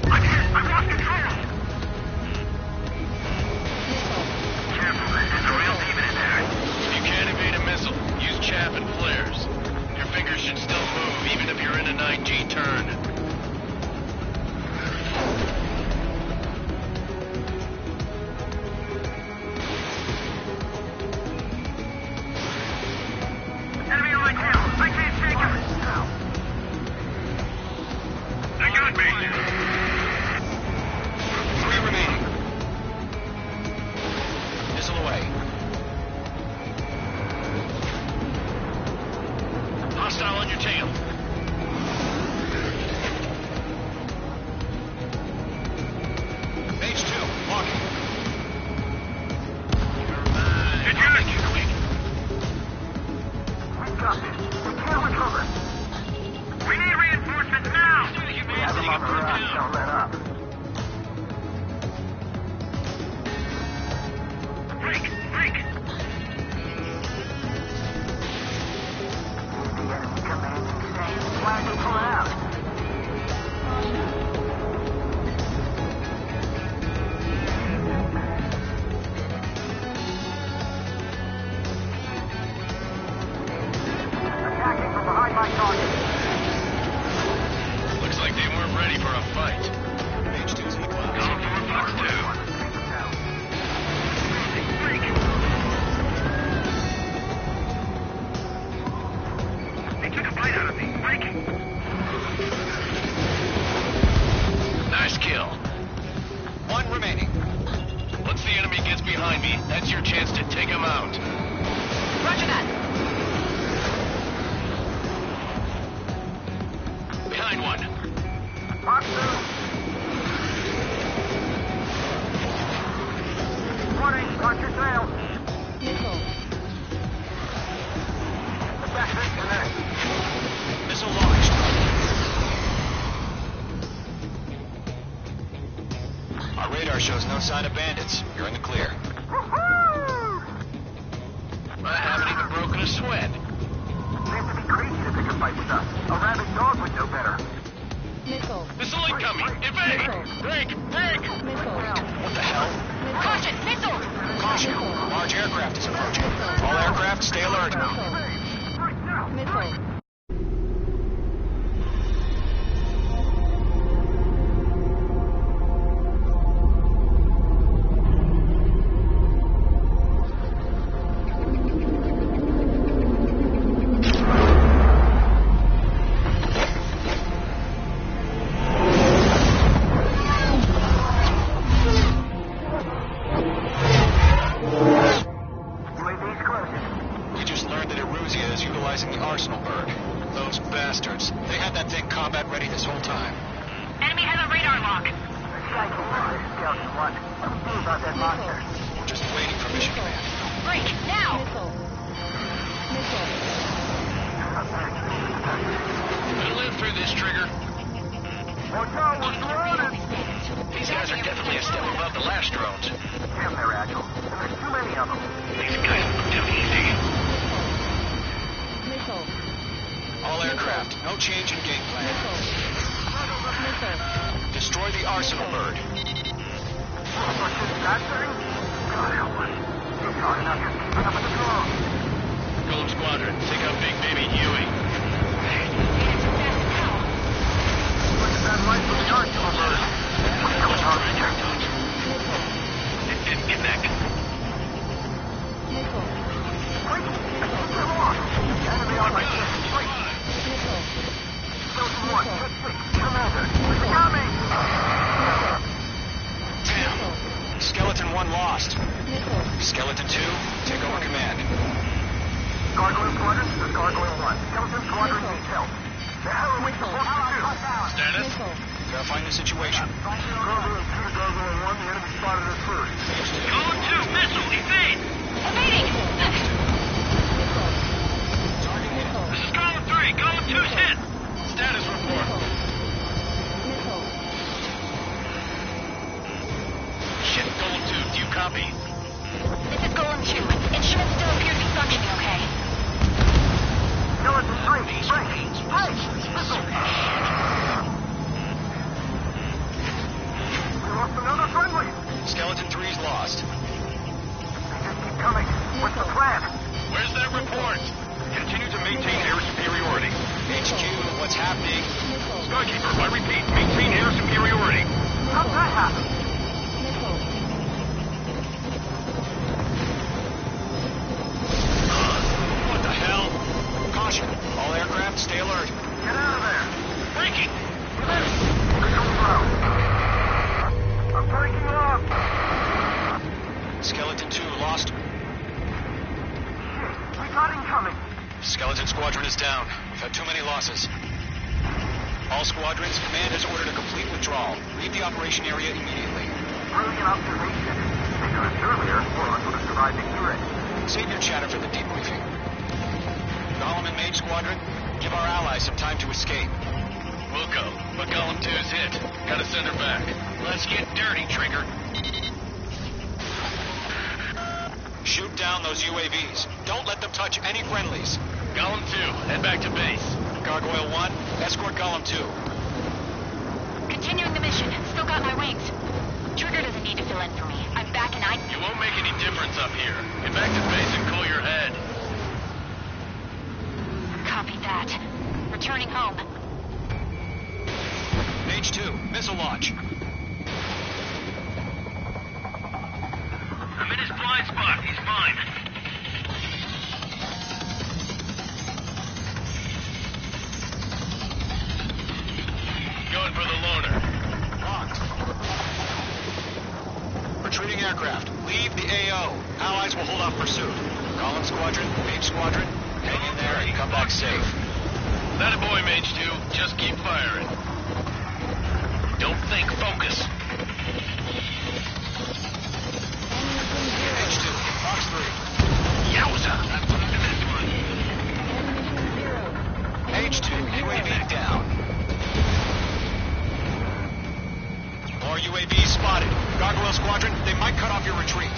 I'm hit. I've lost control. Careful. There's a real demon in there. If you can't evade a missile, use chaff and flares. Your fingers should still move, even if you're in a 9G turn. Enemy on my tail. I can't shake him. They got me. 3 remaining. Missile away. Hostile on your tail. Mage 2, walking. We got this. We can't recover. We need reinforcements now. We have them on the run. Don't let up. Break! Break! The enemy command's insane. Why are they pulling out? Attacking from behind my target. Looks like they weren't ready for a fight. Mage 2's in the clouds. Golem 4, Fox 2. They took a bite out of me. Breaking. Nice kill. 1 remaining. Once the enemy gets behind me, that's your chance to take him out. Roger that. Behind one. Fox 2. Warning, watch your tail. Attack this connect. Missile launched. Our radar shows no sign of bandits. You're in the clear. I haven't even broken a sweat. They have to be crazy to pick a fight with us. A rabid dog would know better. Missile incoming! Evade! Break! Break! What the hell? Caution! Missile! Caution! Large aircraft is approaching. All aircraft, stay alert. UAV's closing. We just learned that Eruzia is utilizing the Arsenal bird. Those bastards. They had that thing combat ready this whole time. Enemy has a radar lock. The sky can run this Scout 1. What do we do about that monster? We're just waiting for mission command. Break! Now! We'll live through this, Trigger. Watch out, we're surrounded! These guys are definitely a step above the last drones. Damn, they're agile. And there's too many of them. These guys look too easy. All aircraft, no change in game plan. Destroy the Arsenal bird. What's that thing? God help us. It's hard enough just keeping up with the drone. Golem Squadron, take out Big Baby Huey. Look at that light from the Arsenal bird. What's going on here? It didn't connect. Skeleton 1 lost. Skeleton 2, take over command. Gargoyle Squadron, this is Gargoyle 1. Skeleton Squadron needs help. The hell are we supposed to do? Status? Verifying the situation. Gargoyle 2 to Gargoyle 1, the enemy spotted us first. Golem 2, missile, evade! Evading! This is Golem 3, Golem 2's hit! Status report. Shit, Golem 2, do you copy? This is Golem 2. Instruments still appear to be functioning okay. Skeleton 3, break! Break! Missile! We lost another friendly! Skeleton 3's lost. They just keep coming. What's the plan? Where's that report? Continue to maintain air superiority. HQ, what's happening? Skykeeper, I repeat, maintain air superiority. How'd that happen? What the hell? Caution. All aircraft, stay alert. Get out of there! Breaking! I'm breaking off! Skeleton 2 lost. Shit, we got incoming! Skeleton Squadron is down. We've had too many losses. All squadrons, command has ordered a complete withdrawal. Leave the operation area immediately. Brilliant observation. They could have earlier, or us would have survived the hearing. Save your chatter for the debriefing. Golem and Mage Squadron, give our allies some time to escape. We'll go, but Golem 2's hit. Gotta send her back. Let's get dirty, Trigger. Shoot down those UAVs. Don't let them touch any friendlies. Golem 2, head back to base. Gargoyle 1, escort Golem 2. Continuing the mission. Still got my wings. Trigger doesn't need to fill in for me. I'm back and You won't make any difference up here. Get back to base and cool your head. Copy that. Returning home. Mage 2, missile launch. I'm in his blind spot. He's fine. Going for the loader. Locked. Retreating aircraft. Leave the AO. Allies will hold off pursuit. Golem Squadron, Mage Squadron, hang in there and come back safe. That a boy, Mage 2. Just keep firing. Don't think, focus. Mage 2, Fox 3. Yowza! I'm going to this one. Mage 2, UAV down. More UAVs spotted. Gargoyle Squadron, they might cut off your retreat.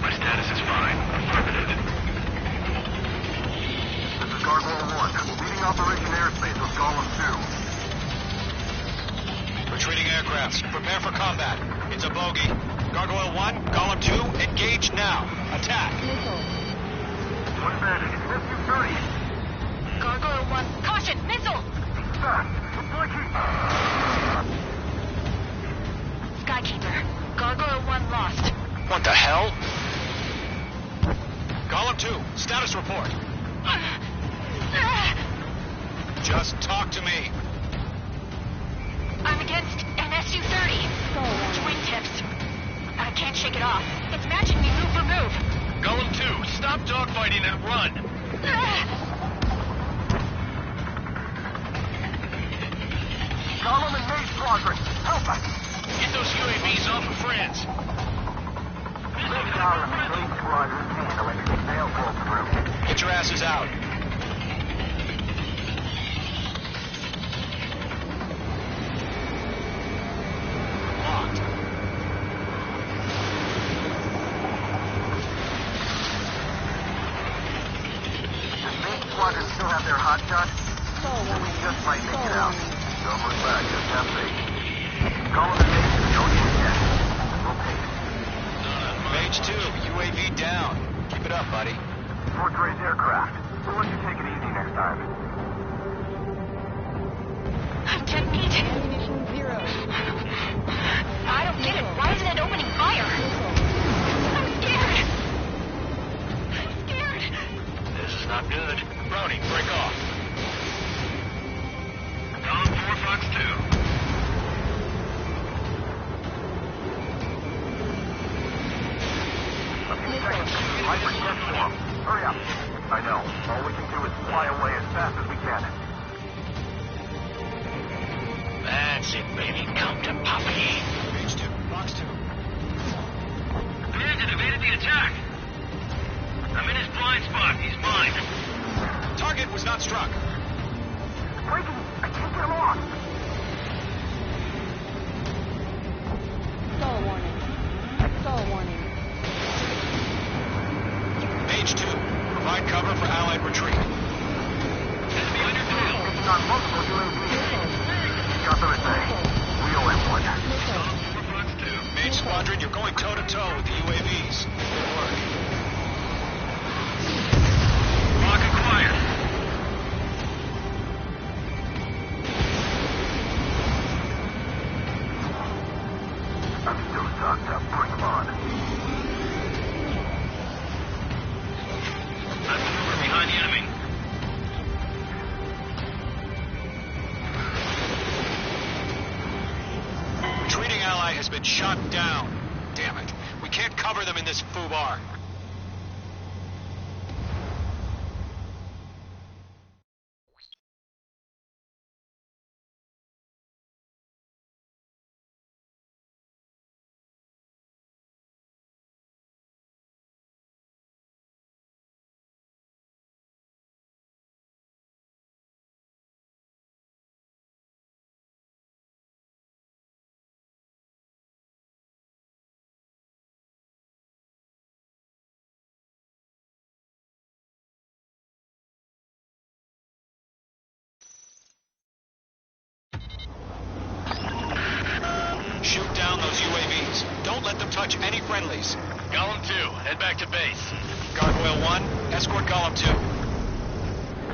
My status is fine. Affirmative. This is Gargoyle 1, leading Operation Airspace with Golem 2. Retreating aircrafts, prepare for combat. It's a bogey. Gargoyle 1, Golem 2, engage now. Attack. One advantage. SU-30. Gargoyle 1. Caution! Missile! Fast. It's blinking. Skykeeper. Gargoyle 1 lost. What the hell? Golem 2, status report. Just talk to me. I'm against an SU-30. Wingtips. I can't shake it off. It's matching me move for move. Golem 2, stop dogfighting and run. Golem and Mage Squadron, help us! Get those UAVs off of France. Golem and Mage Squadron handling the mail fall through. Get your asses out. Locked. Does Mage Squadron still have their hot shot? We just might make it out. Don't look back, just have faith. Golem and Mage don't hit yet. We'll take it. Mage 2, UAV down. Keep it up, buddy. Fort Gray's aircraft. We'll let you take it easy next time. I'm dead-beat. Ammunition 0. I don't get it. Why isn't it opening fire? I'm scared. I'm scared. This is not good. Brownie, break off. Golem 4, Fox 2. Viper, get to him. Hurry up. I know. All we can do is fly away as fast as we can. That's it, baby. Come to Poppy. Range 2, box 2. Bandit evaded the attack. I'm in his blind spot. He's mine. Target was not struck. Breaking! I can't get him off! Stall warning. Stall warning. Mage 2, provide cover for Allied retreat. Enemy under tail. Taking on multiple UAVs. Got them at bay. We owe him one. Mage Squadron, you're going toe-to-toe with the UAVs. Good work. Lock acquired. I'm still stocked up. Bring him on. I maneuver behind the enemy. Retreating ally has been shot down. Damn it. We can't cover them in this foobar. Shoot down those UAVs. Don't let them touch any friendlies. Golem 2, head back to base. Gargoyle 1, escort Golem 2.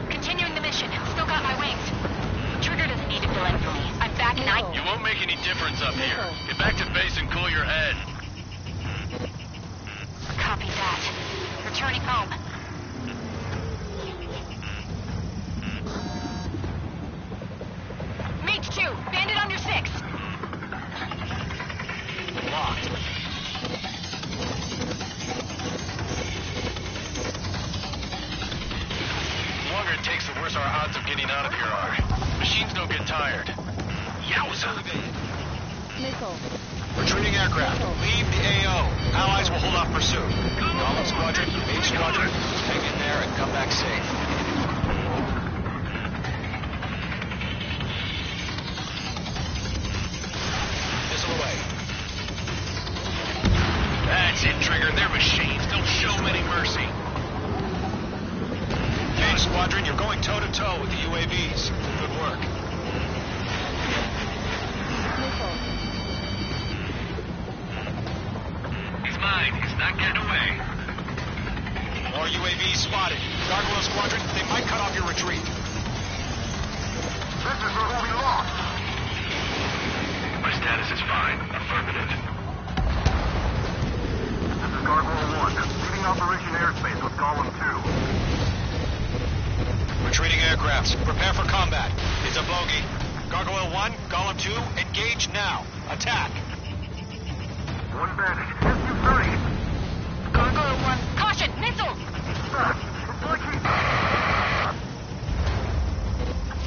Continuing the mission. Still got my wings. Trigger doesn't need to fill in for me. I'm back and You won't make any difference up here. Get back to base and cool your head. Copy that. Returning home. Mage 2, bandit under 6. Locked. The longer it takes, the worse our odds of getting out of here are. Machines don't get tired. Yowza! Missile. Retreating aircraft. Leave the AO. Allies will hold off pursuit. Golem Squadron, Mage Squadron, hang in there and come back safe. Missile away. That's it, Trigger. Their machines don't show any mercy. Mage Squadron, you're going toe-to-toe with the UAVs. Good work. He's mine. He's not getting away. More UAVs spotted. Gargoyle Squadron, they might cut off your retreat. This is where we lost. My status is fine. Affirmative. This is Gargoyle 1. Leaving Operation Airspace with Golem 2. Retreating aircrafts, prepare for combat. It's a bogey. Gargoyle 1, Golem 2, engage now. Attack. One bandit. SU-30. Gargoyle 1, caution, missiles! It's like he's...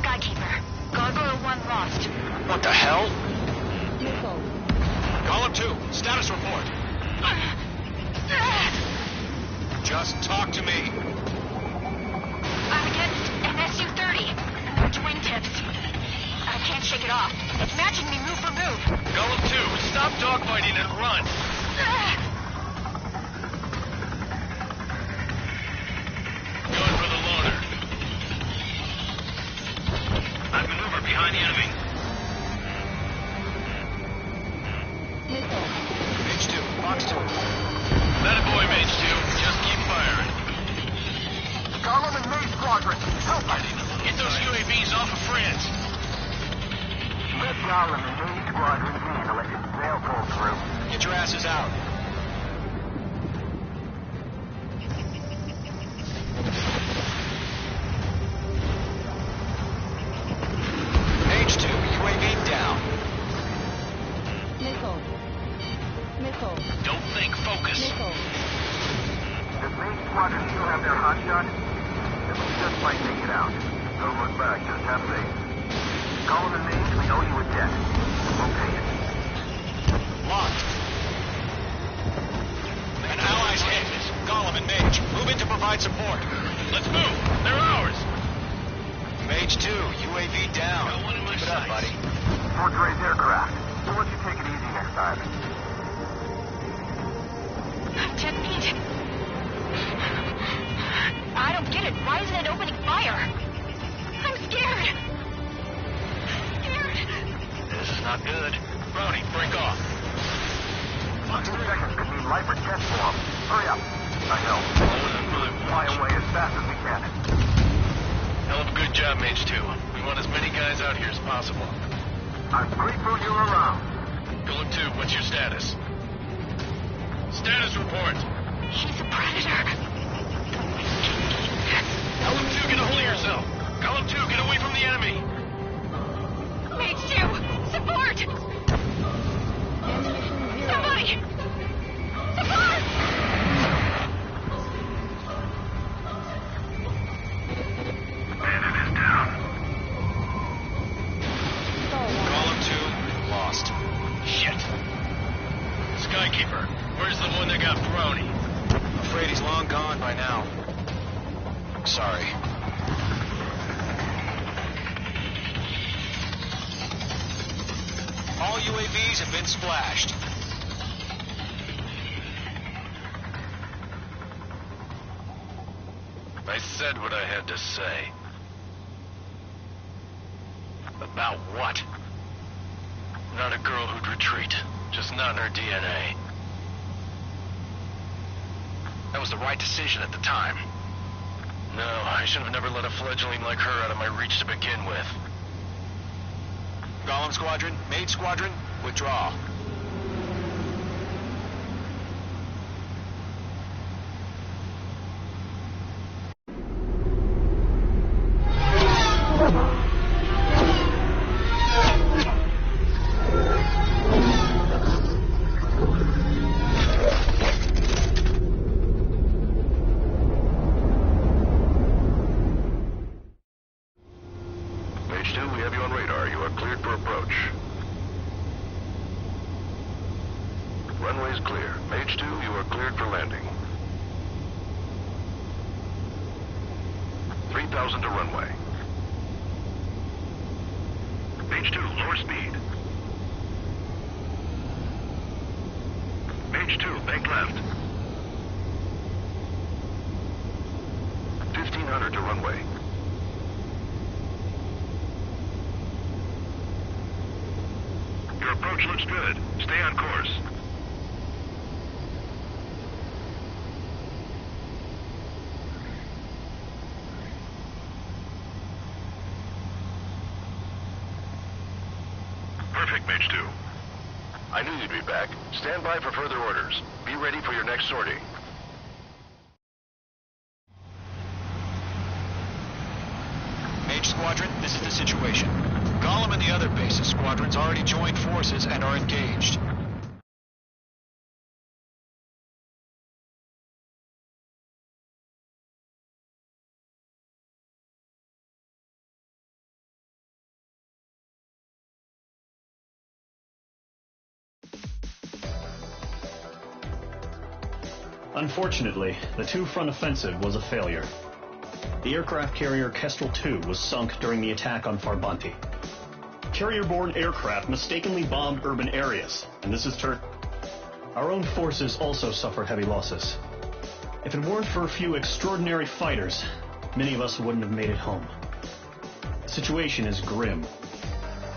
Skykeeper, Gargoyle 1 lost. What the hell? Missile. Golem 2, status report. Just talk to me. I'm against an SU-30. Twin tips. I can't shake it off. It's matching me move for move. Golem 2, stop dogfighting and run. Going for the loader. I maneuver behind the enemy. Missile. Mage 2, box 2. That boy, Mage 2. Just keep firing. Golem and Mage Squadron. Help us. Get those UAVs off of France. Let Golem and Mage Squadron handle it. They'll pull through. Get your asses out. Mage 2, UAV down. Missile. Missile. Don't think, focus. Missile. This Main Squadron still have their hotshot? Then we just might make it out. Don't look back, just have faith. Column and Mage, we owe you a debt. We'll pay it. Locked. An ally's hit. Gollum and Mage, move in to provide support. Let's move. They're ours. Mage 2, UAV down. Got one in my Keep it up, sights. buddy. Fort Gray's aircraft. We'll let you take it easy next time. 10 feet. I don't get it. Why isn't it opening fire? I'm scared. This is not good. Brownie, break off. 2 seconds could mean life or death for them. Hurry up. I know. Fly away as fast as we can. Hell of a good job, Mage 2. We want as many guys out here as possible. I'm grateful you're around. Golem 2, what's your status? Status report. He's a predator. Golem 2, get a hold of yourself. Golem 2, get away from the enemy. Mage 2, support! Somebody! Support! Bandit is down. Gollum 2, lost. Shit. Skykeeper, where's the one that got Brownie? I'm afraid he's long gone by now. Sorry. All UAVs have been splashed. I said what I had to say. About what? Not a girl who'd retreat. Just not in her DNA. That was the right decision at the time. No, I should have never let a fledgling like her out of my reach to begin with. Gollum Squadron, Mage Squadron, withdraw. Mage 2, we have you on radar. You are cleared for approach. Runway's clear. Mage 2, you are cleared for landing. 3,000 to runway. Mage 2, lower speed. Mage 2, bank left. 1,500 to runway. Your approach looks good. Stay on course. Perfect, Mage 2. I knew you'd be back. Stand by for further orders. Be ready for your next sortie. Mage Squadron, this is the situation. Gollum and the other bases squadrons already joined forces and are engaged. Unfortunately, the two-front offensive was a failure. The aircraft carrier Kestrel II was sunk during the attack on Farbanti. Carrier-borne aircraft mistakenly bombed urban areas, and this is Our own forces also suffered heavy losses. If it weren't for a few extraordinary fighters, many of us wouldn't have made it home. The situation is grim.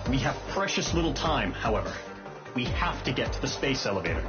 We have precious little time, however. We have to get to the space elevator.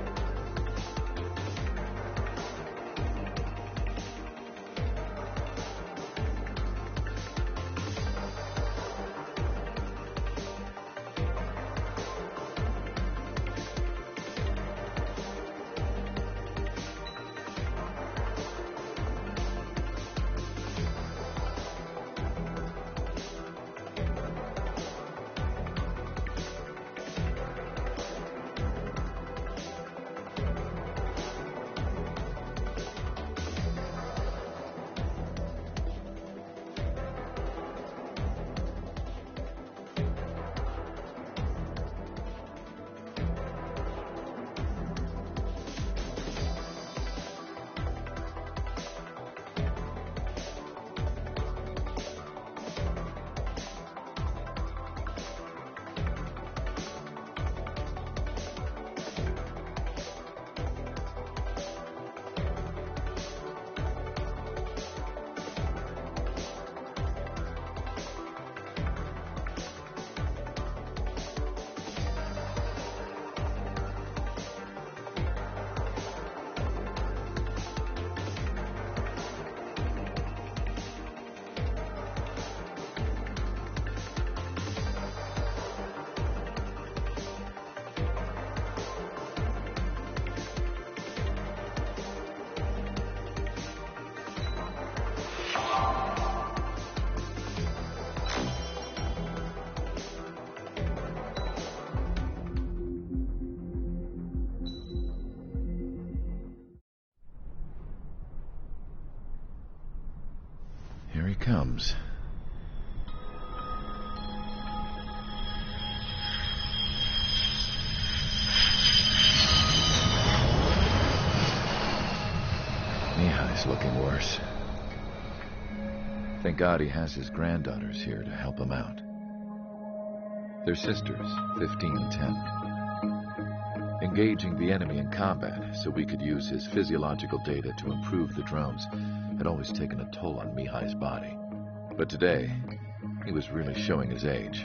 he comes. Mihai's looking worse. Thank God he has his granddaughters here to help him out. They're sisters, 15 and 10. Engaging the enemy in combat so we could use his physiological data to improve the drones had always taken a toll on Mihai's body. But today, he was really showing his age.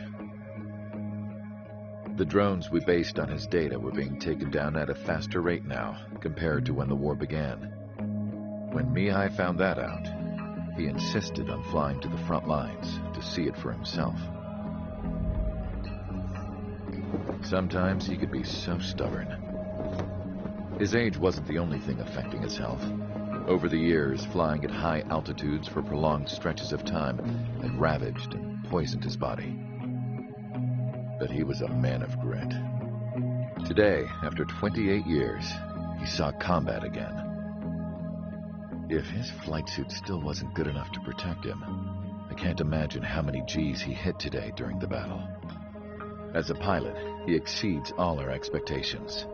The drones we based on his data were being taken down at a faster rate now compared to when the war began. When Mihai found that out, he insisted on flying to the front lines to see it for himself. Sometimes he could be so stubborn. His age wasn't the only thing affecting his health. Over the years, flying at high altitudes for prolonged stretches of time had ravaged and poisoned his body. But he was a man of grit. Today, after 28 years, he saw combat again. If his flight suit still wasn't good enough to protect him, I can't imagine how many G's he hit today during the battle. As a pilot, he exceeds all our expectations.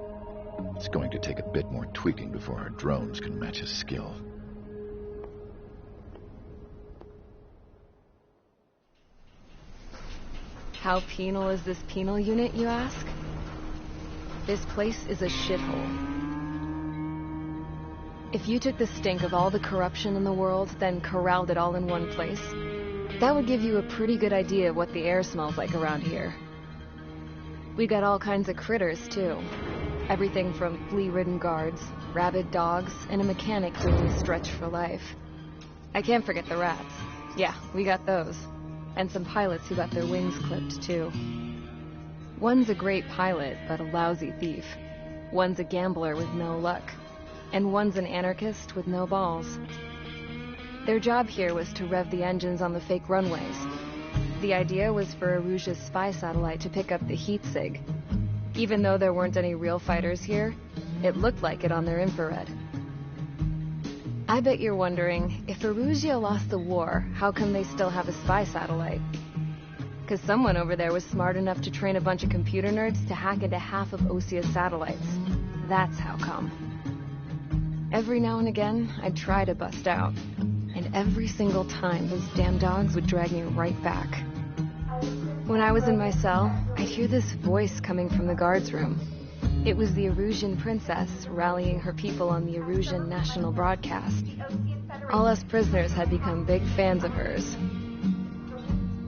It's going to take a bit more tweaking before our drones can match his skill. How penal is this penal unit, you ask? This place is a shithole. If you took the stink of all the corruption in the world, then corralled it all in one place, that would give you a pretty good idea of what the air smells like around here. We got all kinds of critters, too. Everything from flea-ridden guards, rabid dogs, and a mechanic doing a stretch for life. I can't forget the rats. Yeah, we got those. And some pilots who got their wings clipped, too. One's a great pilot, but a lousy thief. One's a gambler with no luck. And one's an anarchist with no balls. Their job here was to rev the engines on the fake runways. The idea was for Aruja's spy satellite to pick up the heat sig. Even though there weren't any real fighters here, it looked like it on their infrared. I bet you're wondering, if Aruja lost the war, how come they still have a spy satellite? Because someone over there was smart enough to train a bunch of computer nerds to hack into half of Osia's satellites. That's how come. Every now and again, I'd try to bust out. And every single time, those damn dogs would drag me right back. When I was in my cell, I'd hear this voice coming from the guards room. It was the Erusian princess rallying her people on the Erusian National Broadcast. All us prisoners had become big fans of hers.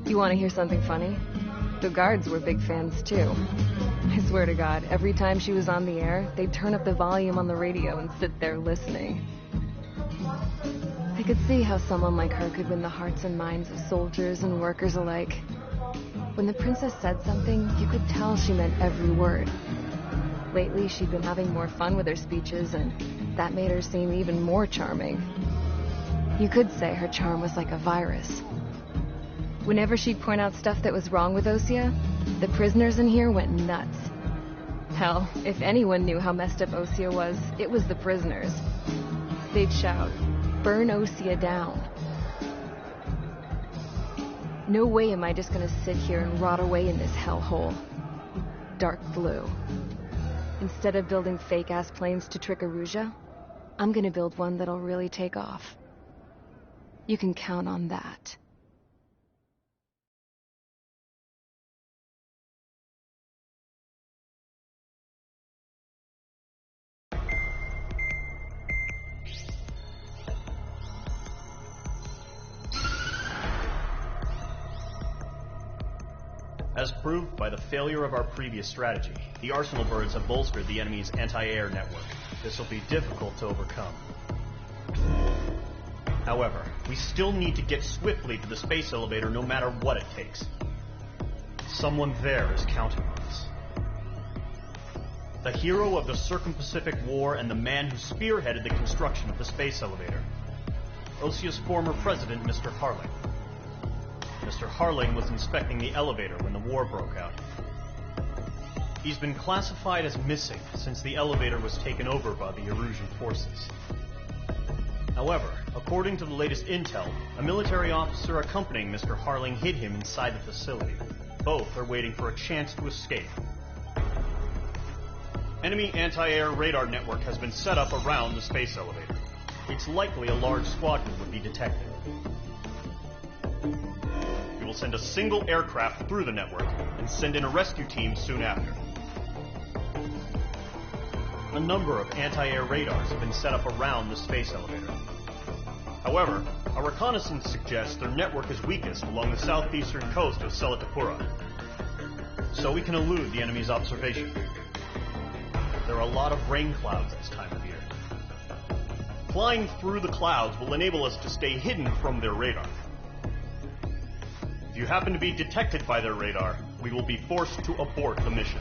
You want to hear something funny? The guards were big fans too. I swear to God, every time she was on the air, they'd turn up the volume on the radio and sit there listening. I could see how someone like her could win the hearts and minds of soldiers and workers alike. When the princess said something, you could tell she meant every word. Lately, she'd been having more fun with her speeches, and that made her seem even more charming. You could say her charm was like a virus. Whenever she'd point out stuff that was wrong with Osia, the prisoners in here went nuts. Hell, if anyone knew how messed up Osia was, it was the prisoners. They'd shout, "Burn Osia down." No way am I just gonna sit here and rot away in this hellhole. Dark blue. Instead of building fake-ass planes to trick Aruja, I'm gonna build one that'll really take off. You can count on that. As proved by the failure of our previous strategy, the Arsenal birds have bolstered the enemy's anti-air network. This will be difficult to overcome. However, we still need to get swiftly to the space elevator no matter what it takes. Someone there is counting on us. The hero of the Circum-Pacific War and the man who spearheaded the construction of the space elevator. Osia's former president, Mr. Harling. Mr. Harling was inspecting the elevator when the war broke out. He's been classified as missing since the elevator was taken over by the Erusian forces. However, according to the latest intel, a military officer accompanying Mr. Harling hid him inside the facility. Both are waiting for a chance to escape. Enemy anti-air radar network has been set up around the space elevator. It's likely a large squadron would be detected. We will send a single aircraft through the network and send in a rescue team soon after. A number of anti-air radars have been set up around the space elevator. However, our reconnaissance suggests their network is weakest along the southeastern coast of Selatapura, so we can elude the enemy's observation. There are a lot of rain clouds this time of year. Flying through the clouds will enable us to stay hidden from their radar. If you happen to be detected by their radar, we will be forced to abort the mission.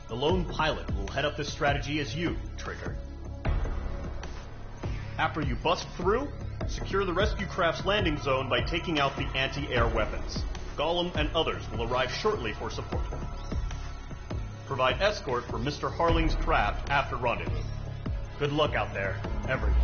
The lone pilot will head up this strategy as you, Trigger. After you bust through, secure the rescue craft's landing zone by taking out the anti-air weapons. Gollum and others will arrive shortly for support. Provide escort for Mr. Harling's craft after rendezvous. Good luck out there, everyone.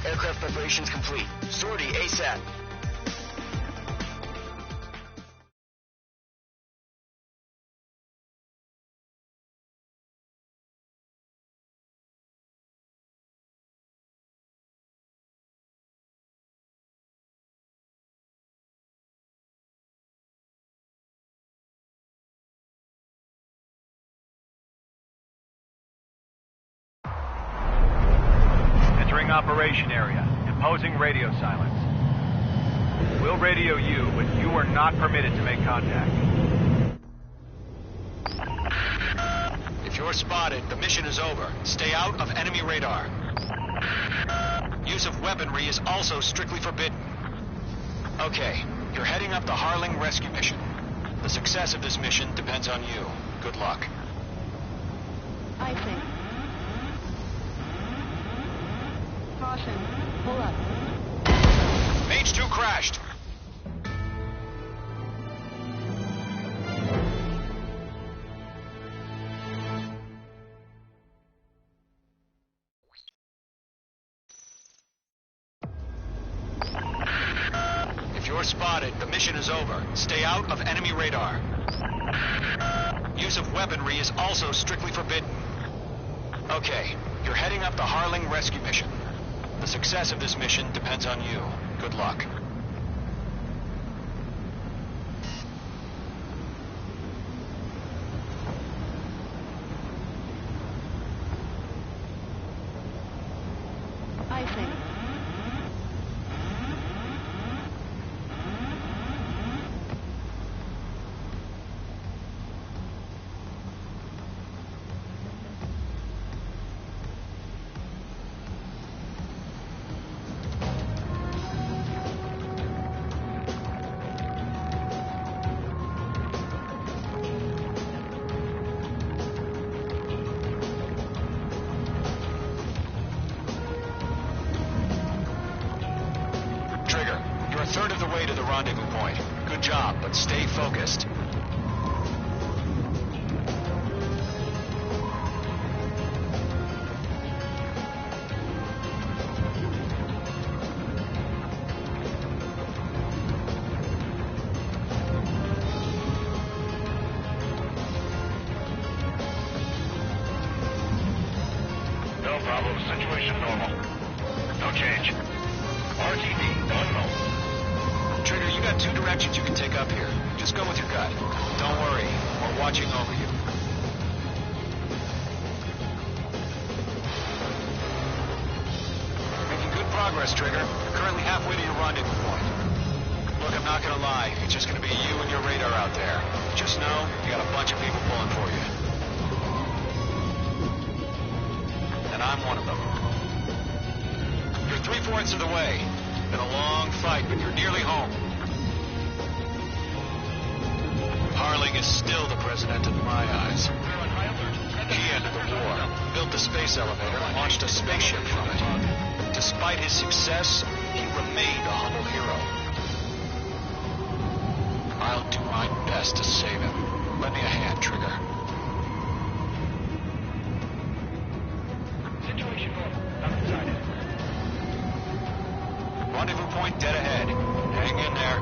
Aircraft preparations complete. Sortie ASAP. Entering operation area. Imposing radio silence. We'll radio you, but you are not permitted to make contact. If you're spotted, the mission is over. Stay out of enemy radar. Use of weaponry is also strictly forbidden. Okay, you're heading up the Harling rescue mission. The success of this mission depends on you. Good luck. I think. Caution. Pull up. Mage 2 crashed. If you're spotted, the mission is over. Stay out of enemy radar. Use of weaponry is also strictly forbidden. Okay, you're heading up the Harling rescue mission. The success of this mission depends on you. Good luck. I think. A third of the way to the rendezvous point. Good job, but stay focused. No problem. Situation normal. No change. RTD, nominal. Trigger, you got two directions you can take up here. Just go with your gut. Don't worry, we're watching over you. progress, Trigger. You're currently halfway to your rendezvous point. Look, I'm not gonna lie. It's just gonna be you and your radar out there. Just know you got a bunch of people pulling for you. And I'm one of them. You're 3/4 of the way. Been a long fight, but you're nearly home. Harling is still the president in my eyes. He ended the war, built the space elevator, and launched a spaceship from it. Despite his success, he remained a humble hero. I'll do my best to save him. Lend me a hand, Trigger. Situation normal. Undecided. Rendezvous point dead ahead. Hang in there.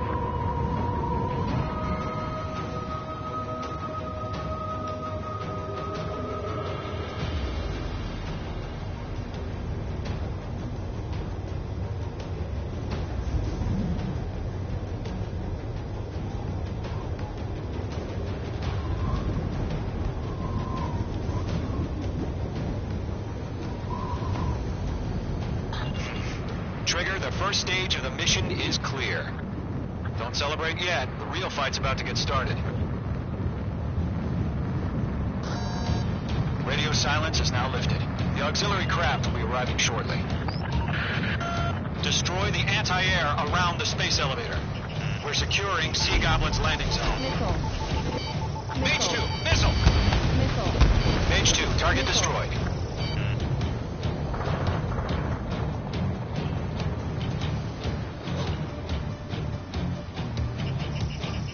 Trigger, the first stage of the mission is clear. Don't celebrate yet. The real fight's about to get started. Radio silence is now lifted. The auxiliary craft will be arriving shortly. Destroy the anti-air around the space elevator. We're securing Sea Goblin's landing zone. Missile. Mage 2, missile! Missile. Mage 2, target destroyed.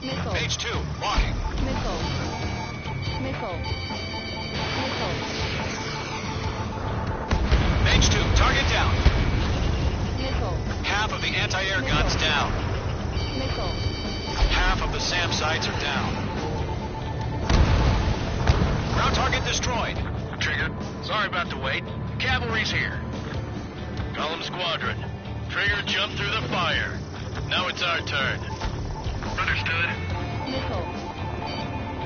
Missile. Mage 2, locking. Missile. Missile. Missile. Mage 2, target down. Missile. Half of the anti-air guns down. Missile. Half of the SAM sites are down. Ground target destroyed. Trigger, sorry about the wait. Cavalry's here. Column Squadron. Trigger jumped through the fire. Now it's our turn. Understood. Missile.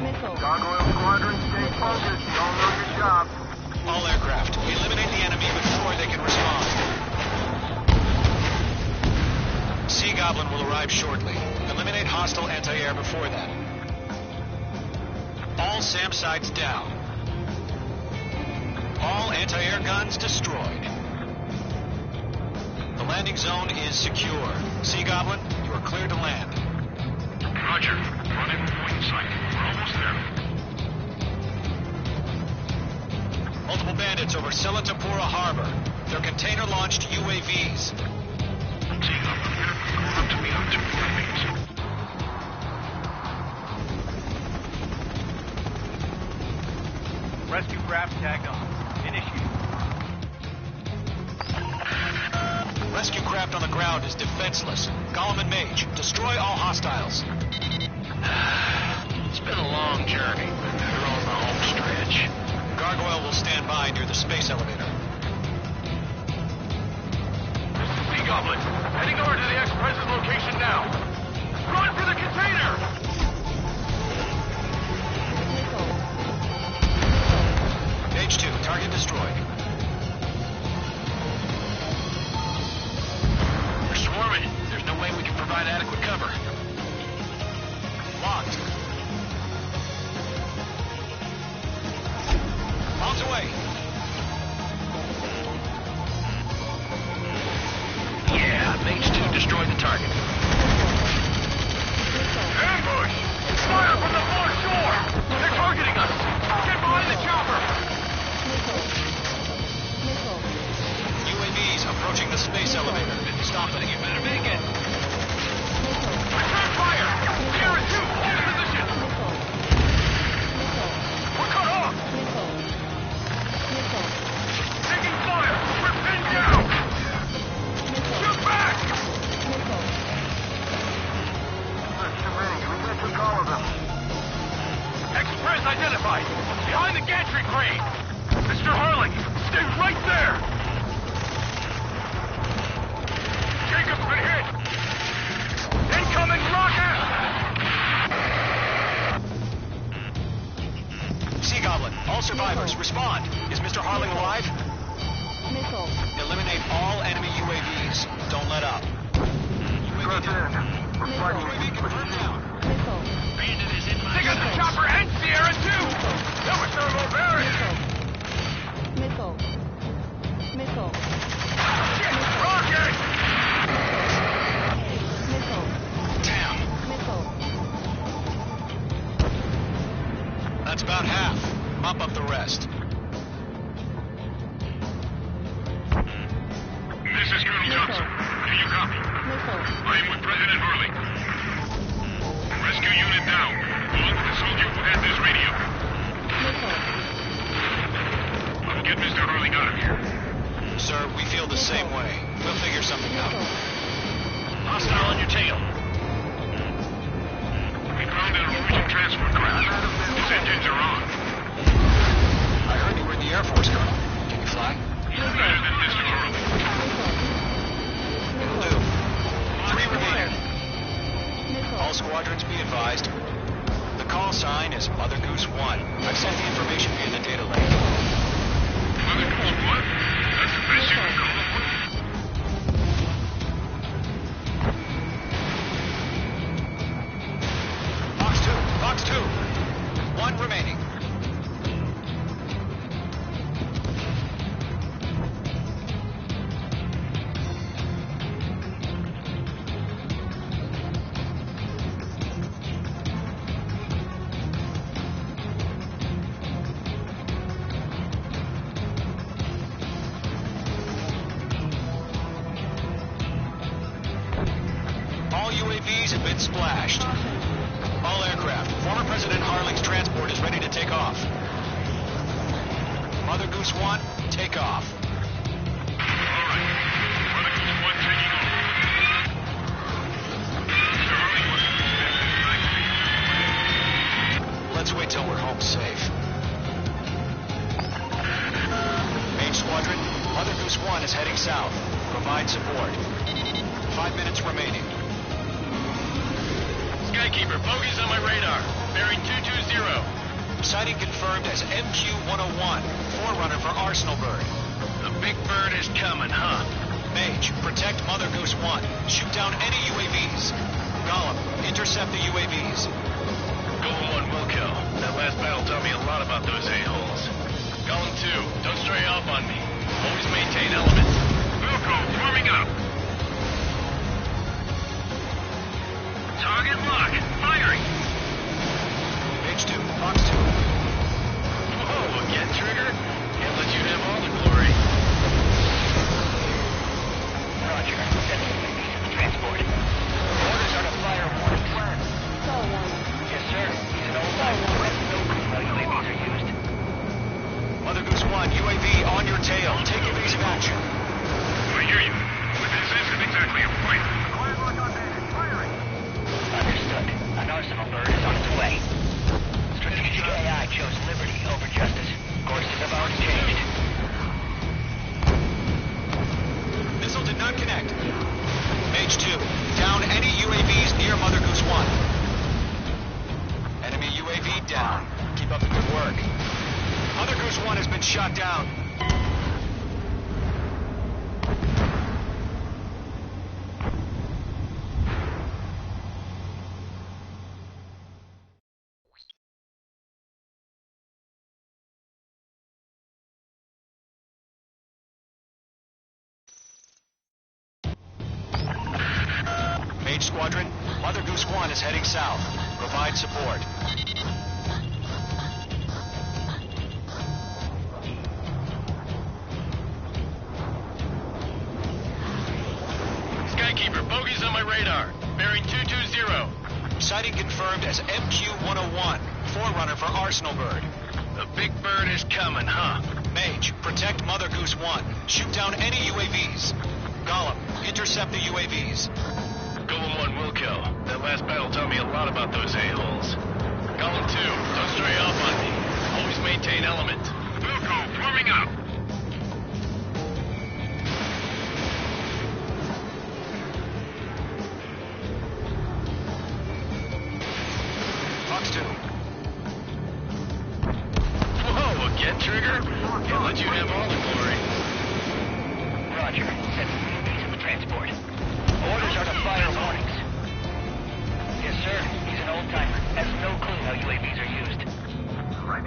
Missile. Gargoyle Squadron, stay focused. You all know your job. All aircraft, eliminate the enemy before they can respond. Sea Goblin will arrive shortly. Eliminate hostile anti-air before then. All SAM sites down. All anti-air guns destroyed. The landing zone is secure. Sea Goblin, you are cleared to land. Roger. Rendezvous point in sight. We're almost there. Multiple bandits over Selatapura Harbor. They're container-launched UAVs. See, I'm here. Going up to meet on 2 UAVs. Rescue craft tagged on. Initiate. Rescue craft on the ground is defenseless. Gollum and Mage, destroy all hostiles. It's been a long journey, but we're on the home stretch. Gargoyle will stand by near the space elevator. Sea Goblin, heading over to the ex-president's location now. Run for the container! Missile. Mage 2, target destroyed. We're swarming. There's no way we can provide adequate cover. Locked. Bombs away. Yeah, Mage 2 destroyed the target. Ambush! Fire from the foreshore! They're targeting us! Get behind the chopper! Missile. Missile. UAVs approaching the space elevator. Stop it. You better make it! Missile. Return fire! Sierra 2, hold in position! Missile. Missile. We're cut off! Missile. Missile. Taking fire! We're pinned down! Missile. Shoot back! Missile. There's too many. We gotta take all of them. Express identified! Behind the gantry crane! Mr. Harling, stay right there! Jacob's been hit! Incoming rocket! Sea Goblin, all survivors, respond. Is Mr. Harling alive? Missile. Eliminate all enemy UAVs. Don't let up. UAV confirmed down. Missile. Bandit is in my They got the chopper and Sierra too! That was thermal barrier! Missile. Missile. Rocket! Missile. Down. Missile. That's about half. Mop up the rest. This is Colonel Johnson. Do you copy? Missile. I am with President Hurley. Rescue unit down, along with the soldier who had this radio. Missile. I'll get Mr. Hurley out of here. Sir, we feel the same way. We'll figure something out. Hostile on your tail. We found an Norwegian transport craft. His engines are on. I heard you were in the Air Force, Colonel. Can you fly? Even better than Mr. Hurley. Will do. 3 remaining. All squadrons be advised. The call sign is Mother Goose 1. I've sent the information via the data link. Mother Goose 1? That's the best you can call it. Box 2. 1 remaining. All UAVs have been splashed. All aircraft. Former President Harling's transport is ready to take off. Mother Goose 1, take off. All right. Mother Goose 1 taking off. Mr. Hurley wants to extend Let's wait till we're home safe. Main Squadron, Mother Goose 1 is heading south. Provide support. 5 minutes remaining. Skykeeper, bogeys on my radar. Bearing 220. Sighting confirmed as MQ-101, forerunner for Arsenal Bird. The big bird is coming, huh? Mage, protect Mother Goose 1. Shoot down any UAVs. Gollum, intercept the UAVs. Golem 1 will kill. That last battle taught me a lot about those a-holes. Golem 2, don't stray off on me. Always maintain element. Wilco, forming up. Target lock. Firing. Mage 2, Box 2. Whoa, again, Trigger? Can't let you have all the glory. Roger. Send UAVs to the transport. Orders are to fire one plan. Yes, sir. He's an old guy. No UAVs are used. Mother Goose 1, UAV on your tail. Take evasive action. I hear you. But this isn't exactly a fight. Understood. An Arsenal Bird is on its way. Strategic AI chose liberty over justice. Courses have already changed. Missile did not connect. Mage 2, down any UAVs near Mother Goose 1. Enemy UAV down. Keep up the good work. Mother Goose 1 has been shot down. Mage Squadron, Mother Goose 1 is heading south. Provide support. Skykeeper, bogeys on my radar. Bearing 220. Sighting confirmed as MQ-101, forerunner for Arsenal Bird. The big bird is coming, huh? Mage, protect Mother Goose 1. Shoot down any UAVs. Gollum, intercept the UAVs. Golem 1 will kill. That last battle taught me a lot about those a-holes. Golem 2, don't stray off on me. Always maintain element. Wilco, forming up. Fox 2. Whoa, again, Trigger? Can't let you have all the glory. Roger. Sending UAVs in the transport. Orders are to fire warnings. Yes, sir. He's an old-timer. Has no clue how UAVs are used.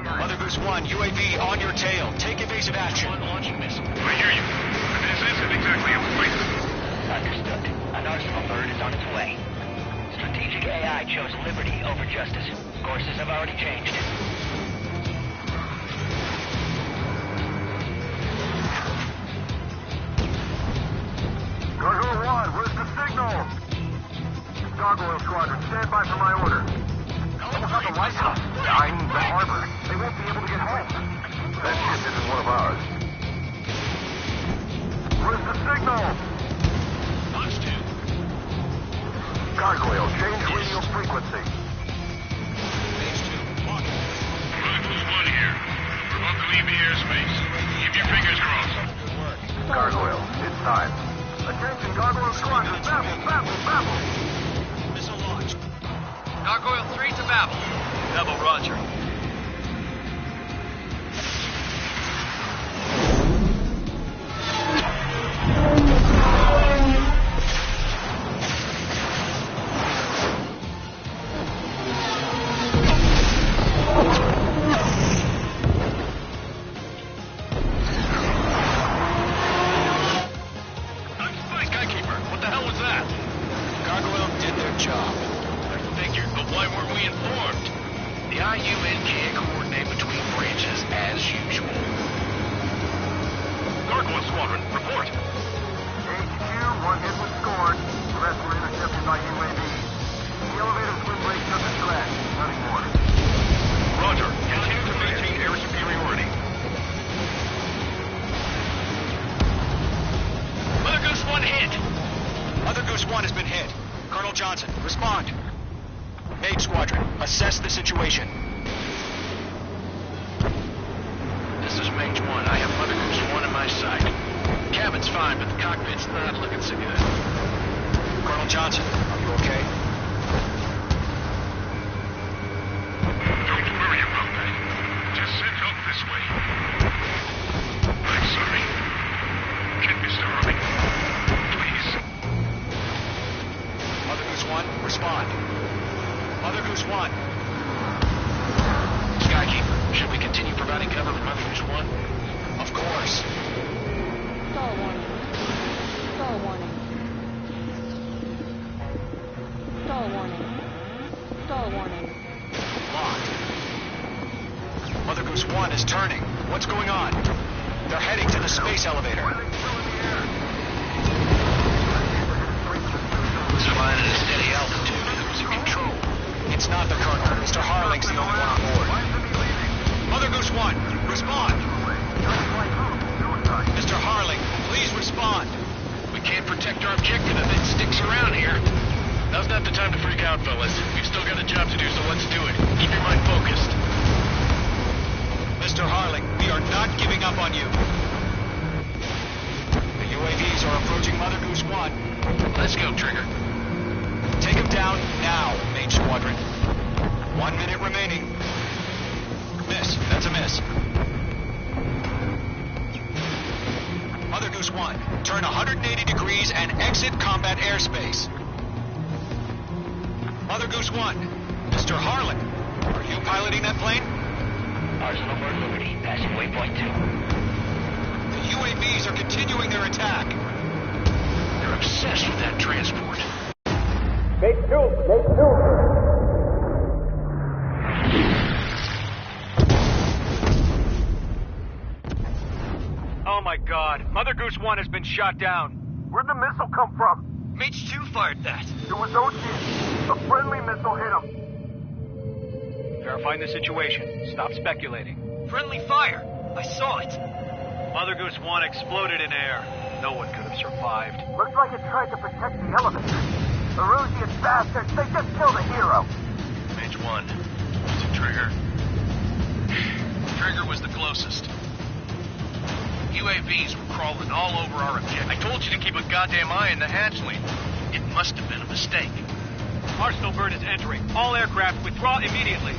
Mother Goose 1, UAV on your tail. Take evasive action. Launching missile. I hear you. This isn't exactly a fight. Understood. An arsenal bird is on its way. Strategic AI chose liberty over justice. Courses have already changed. Gargoyle 1, where's the signal? Gargoyle Squadron, stand by for my order. Someone's on the lighthouse. I'm the harbor. They won't be able to get home. That ship isn't one of ours. Where's the signal? Launch 2. Gargoyle, change radio frequency. Phase 2. Mother Goose 1 here. We're about to leave the airspace. Keep your fingers crossed. Gargoyle, it's time. Attention, Gargoyle Squadron. Babble. Missile launched. Gargoyle 3 to Babel. Double Roger. Skykeeper, what the hell was that? Gargoyle did their job. I figured, but why weren't we informed? The IUN can't coordinate between branches as usual. Gargoyle Squadron, report. HQ, one hit was scored. The rest were intercepted by UAVs. The elevator's windbreak doesn't crash. Nothing more. Roger. Continue to maintain air superiority. Mother Goose 1 hit! Mother Goose 1 has been hit. Colonel Johnson, respond. Mage Squadron, assess the situation. This is Mage 1. I have Mother Goose 1 in my sight. Cabin's fine, but the cockpit's not looking so good. Colonel Johnson, are you okay? Don't worry about that. Just send help this way. I'm sorry. Get Mr. Harley. Please. Mother Goose 1, respond. Mother Goose 1. Skykeeper, should we continue providing cover for Mother Goose 1? Of course. Stall warning. Stall warning. Stall warning. Stall warning. Locked. Mother Goose 1 is turning. What's going on? They're heading to the space elevator. It's flying at a steady altitude. Who's in control? It's not the Colonel. Mr. Harling's the only one on board. Mother Goose 1, respond. Mr. Harling, please respond. We can't protect our objective if it sticks around here. Now's not the time to freak out, fellas. We've still got a job to do, so let's do it. Keep your mind focused. Mr. Harling, we are not giving up on you. The UAVs are approaching Mother Goose 1. Let's go, Trigger. Take him down now, Mage Squadron. 1 minute remaining. Miss. That's a miss. Mother Goose 1, turn 180 degrees and exit combat airspace. Mother Goose 1, Mr. Harlan, are you piloting that plane? Arsenal Bird Liberty, passing waypoint 2. The UAVs are continuing their attack. They're obsessed with that transport. Make two. Oh my God. Mother Goose 1 has been shot down. Where'd the missile come from? Mage 2 fired that. It was Ocean. A friendly missile hit him. Verifying the situation. Stop speculating. Friendly fire. I saw it. Mother Goose 1 exploded in air. No one could have survived. Looks like it tried to protect the elevator. The Rusian bastards, they just killed a hero. Mage 1. Is it Trigger? Trigger was the closest. UAVs were crawling all over our objective. I told you to keep a goddamn eye on the hatchling. It must have been a mistake. Arsenal Bird is entering. All aircraft withdraw immediately.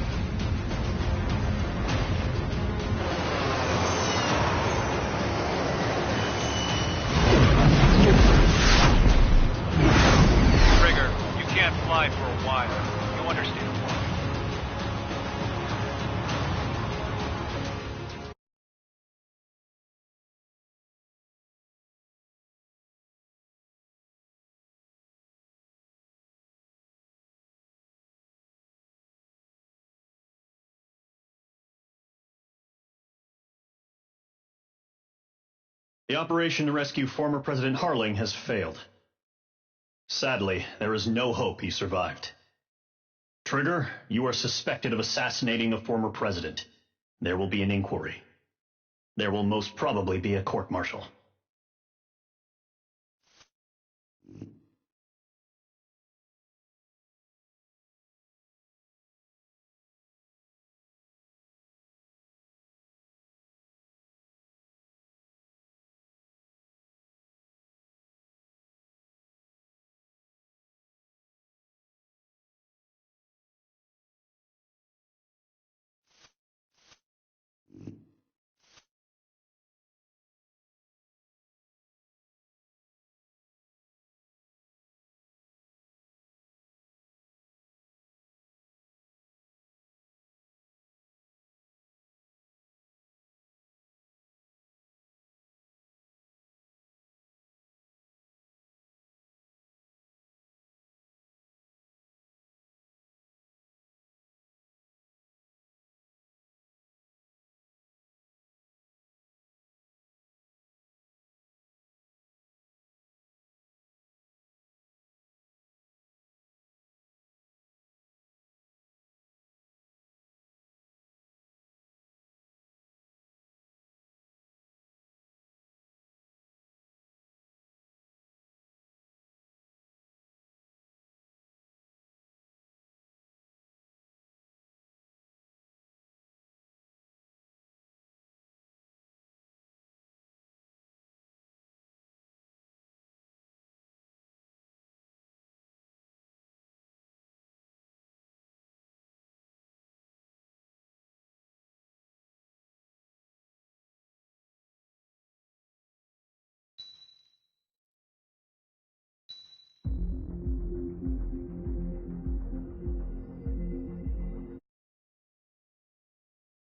The operation to rescue former President Harling has failed. Sadly, there is no hope he survived. Trigger, you are suspected of assassinating the former president. There will be an inquiry. There will most probably be a court-martial.